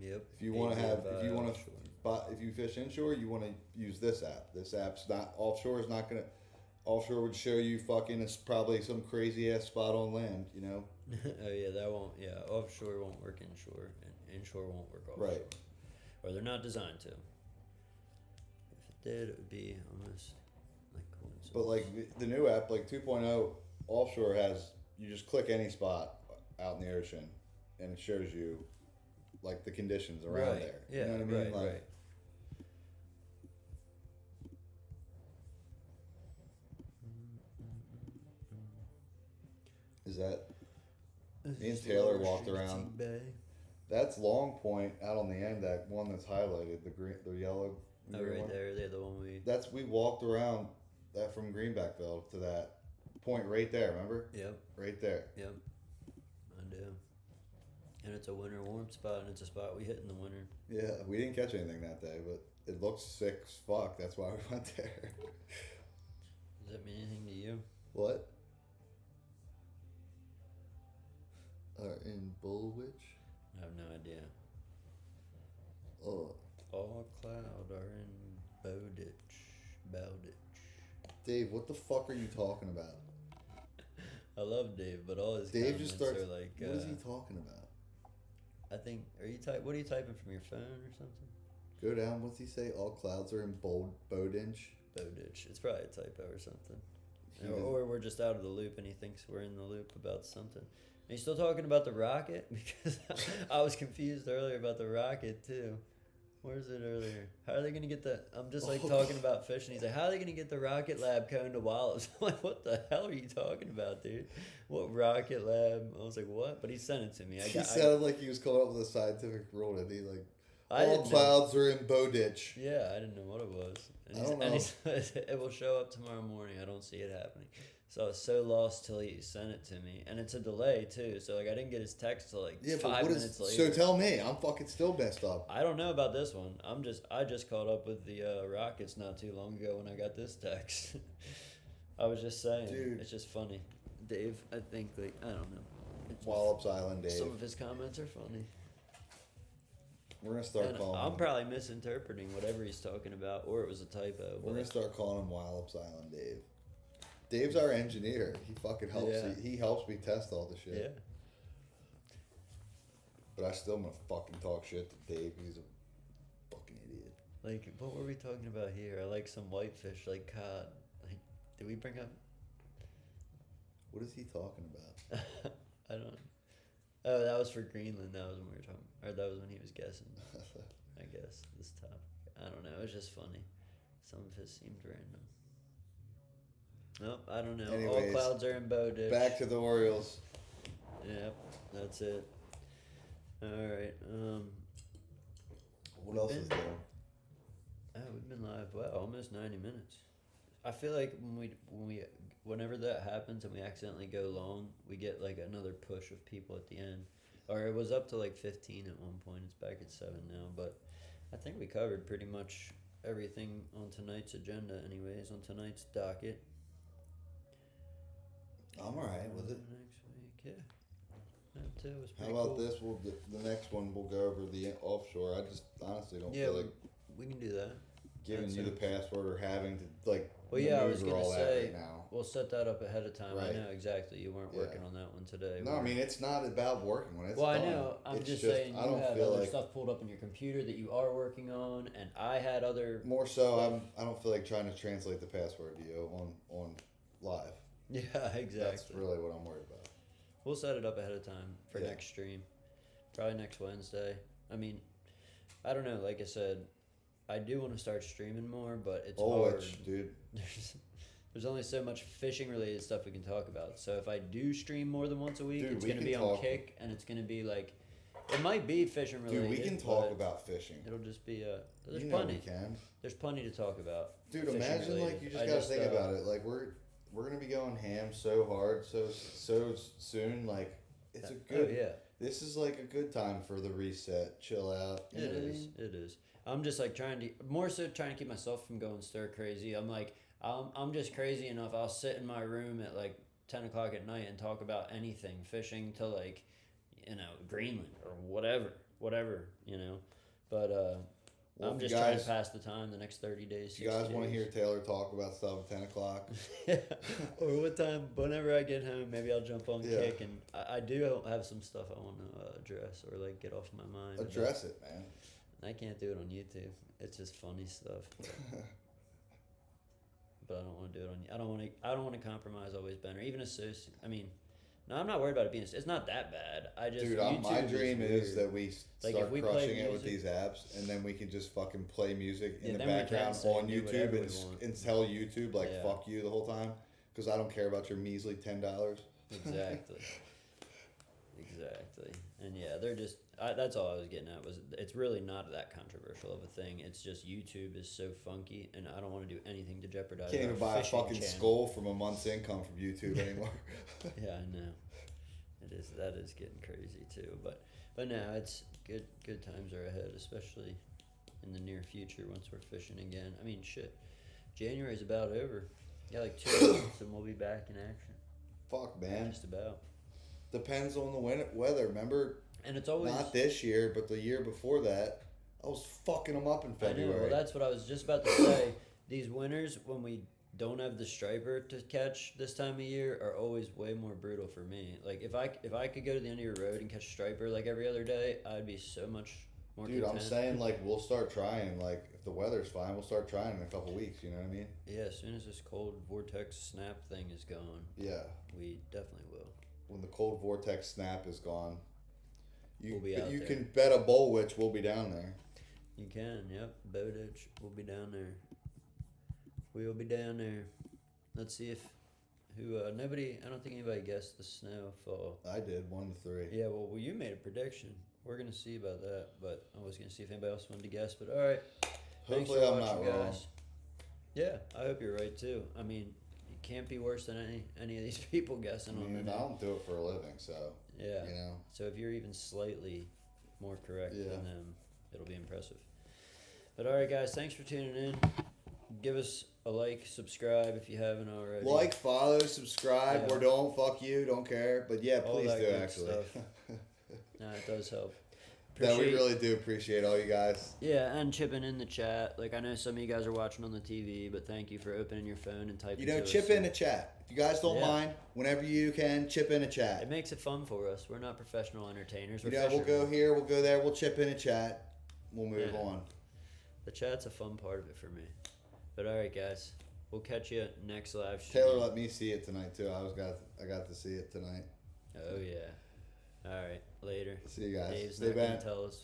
Yep.
If you want to have, if you fish inshore, you want to use this app. This app's not offshore. Is not gonna. Offshore would show you fucking. It's probably some crazy ass spot on land. You know.
Oh yeah, that won't. Yeah, offshore won't work inshore, and inshore won't work offshore.
Right.
Or they're not designed to. If it did, it would be almost like coincidence.
But like the new app, like 2.0, offshore has you just click any spot out in the ocean, and it shows you like the conditions around there.
Yeah,
you know what I mean?
Right.
Is that me and Taylor walked around?
Bay.
That's Long Point out on the end. That one that's highlighted, the green, the yellow.
Oh, right
one.
there. They're the one we.
We walked around that from Greenbackville to that point right there. Remember?
Yep.
Right there.
Yep. I do. And it's a winter warm spot, and it's a spot we hit in the winter.
Yeah, we didn't catch anything that day, but it looks sick as fuck. That's why we went there.
Does that mean anything to you?
What? In Bullwitch?
I have no idea.
Oh.
All cloud are in Bowditch.
Dave, what the fuck are you talking about?
I love Dave, but all his
Dave
comments
just starts.
are like.
What is he talking about?
I think. What are you typing from your phone or something?
Go down. What's he say? All clouds are in Bowditch.
Bowditch. It's probably a typo or something. Or we're just out of the loop, and he thinks we're in the loop about something. Are you still talking about the rocket? Because I was confused earlier about the rocket too. Where's it earlier? How are they going to get the... I'm just like talking about fish, and he's like, how are they going to get the rocket lab cone to Wallops? I'm like, what the hell are you talking about, dude? What rocket lab? I was like, what? But he sent it to me.
He sounded like he was coming up with a scientific rule, and he like, all
didn't
clouds are in Bowditch.
Yeah, I didn't know what it was.
I don't know.
And he said, it will show up tomorrow morning. I don't see it happening. So I was so lost till he sent it to me. And it's a delay, too. So, like, I didn't get his text till, like, 5 minutes later.
So tell me. I'm fucking still messed up.
I don't know about this one. I just caught up with the Rockets not too long ago when I got this text. I was just saying.
Dude.
It's just funny. Dave, I think, like, I don't know.
Wallops Island, Dave.
Some of his comments are funny.
We're going to start calling
I'm probably misinterpreting whatever he's talking about, or it was a typo.
We're going to start calling him Wallops Island, Dave. Dave's our engineer. He fucking helps.
Yeah.
He helps me test all the shit.
Yeah.
But I still am going to fucking talk shit to Dave. He's a fucking idiot.
Like, what were we talking about here? I like some whitefish, like cod. Like, did we bring up...
What is he talking about?
I don't... Oh, that was for Greenland. That was when we were talking... Or that was when he was guessing. I guess, this topic. I don't know. It was just funny. Some of his seemed random. Nope, I don't know.
Anyways,
all clouds are in Bowditch.
Back to the Orioles.
Yep, that's it. All right.
What else is there?
Oh, we've been live. Wow, almost 90 minutes. I feel like whenever that happens and we accidentally go long, we get like another push of people at the end. Or it was up to like 15 at one point. It's back at 7 now, but I think we covered pretty much everything on tonight's agenda. Anyways, on tonight's docket.
I'm alright with it.
Next week, yeah. That too was
How
pretty
about
cool.
this? The next one we'll go over the offshore. I just honestly don't feel like
we can do that.
giving you the password or having to like.
Well, yeah, I was gonna
all
say
right now.
We'll set that up ahead of time.
Right.
I know exactly. You weren't working on that one today.
No, I mean it's not about working when it's
well,
done.
I know. I'm just saying you have other stuff pulled up on your computer that you are working on, and I had other.
More so, I don't feel like trying to translate the password to you on live.
Yeah, exactly.
That's really what I'm worried about.
We'll set it up ahead of time for next stream. Probably next Wednesday. I mean, I don't know. Like I said, I do want to start streaming more, but it's hard.
Dude.
There's only so much fishing related stuff we can talk about. So if I do stream more than once a week, it's going to be on Kick, and it's going to be like, it might be fishing related.
Dude, we can talk about fishing.
It'll just be there's
plenty.
We can. There's plenty to talk about.
Dude, imagine related. Like you just gotta think about it. Like we're gonna be going ham so hard so soon. Like it's a good.
Oh yeah.
This is like a good time for the reset, chill out.
It is. It is. I'm just like trying to keep myself from going stir crazy. I'm like, I'm just crazy enough. I'll sit in my room at like 10 o'clock at night and talk about anything, fishing to like, Greenland or whatever, But well, I'm just trying to pass the time the next 30 days.
If you guys want to hear Taylor talk about stuff at 10 o'clock.
Yeah. Or whenever I get home, maybe I'll jump on Kick. And I do have some stuff I want to address or like get off my mind.
Address it, man.
I can't do it on YouTube. It's just funny stuff. But I don't want to do it on. I don't want to compromise Always Ben or even associate. I mean, no, I'm not worried about it being. It's not that bad.
Dude, my dream is that we start crushing it with these apps, and then we can just fucking play music in the background on YouTube and tell YouTube fuck you the whole time because I don't care about your measly $10.
Exactly. Exactly. And yeah, they're just. That's all I was getting at. It's really not that controversial of a thing. It's just YouTube is so funky, and I don't want to do anything to jeopardize.
Can't even buy a fucking skull from a month's income from YouTube anymore.
Yeah, I know. That is getting crazy too. But now it's good. Good times are ahead, especially in the near future once we're fishing again. I mean, shit. January's about over. Yeah, like 2 months and we'll be back in action.
Fuck, man.
Just about.
Depends on the weather. Remember.
And it's always
not this year, but the year before that, I was fucking them up in February.
I know. Well, that's what I was just about to say. These winters, when we don't have the striper to catch this time of year, are always way more brutal for me. Like if I could go to the end of your road and catch a striper like every other day, I'd be so much more.
Dude,
content.
I'm saying like we'll start trying. Like if the weather's fine, we'll start trying in a couple weeks. You know what I mean?
Yeah. As soon as this cold vortex snap thing is gone.
Yeah.
We definitely will.
When the cold vortex snap is gone.
We'll be out
you
there.
can bet a bowl which we'll be down there.
You can, yep. Bowditch, we'll be down there. We'll be down there. Let's see if I don't think anybody guessed the snowfall.
I did, 1 to 3.
Yeah, well, you made a prediction. We're gonna see about that, but I was gonna see if anybody else wanted to guess. But all right,
hopefully I'm not wrong.
Yeah, I hope you're right too. I mean, it can't be worse than any of these people guessing on it.
I don't do it for a living, so.
Yeah. So if you're even slightly more correct than them, it'll be impressive. But all right, guys, thanks for tuning in. Give us a like, subscribe if you haven't already.
Like, follow, subscribe, or don't. Fuck you, don't care. But yeah, please do actually.
No, it does help.
No, we really do appreciate all you guys.
Yeah, and chipping in the chat. Like I know some of you guys are watching on the TV, but thank you for opening your phone and typing.
Chip in a chat. If you guys don't mind, whenever you can, chip in a chat.
It makes it fun for us. We're not professional entertainers.
We'll go here, we'll go there, we'll chip in a chat. We'll move on.
The chat's a fun part of it for me. But all right, guys, we'll catch you next live stream.
Taylor let me see it tonight too. I got to see it tonight.
Oh yeah. All right, later.
See you guys.
Dave's not gonna tell us.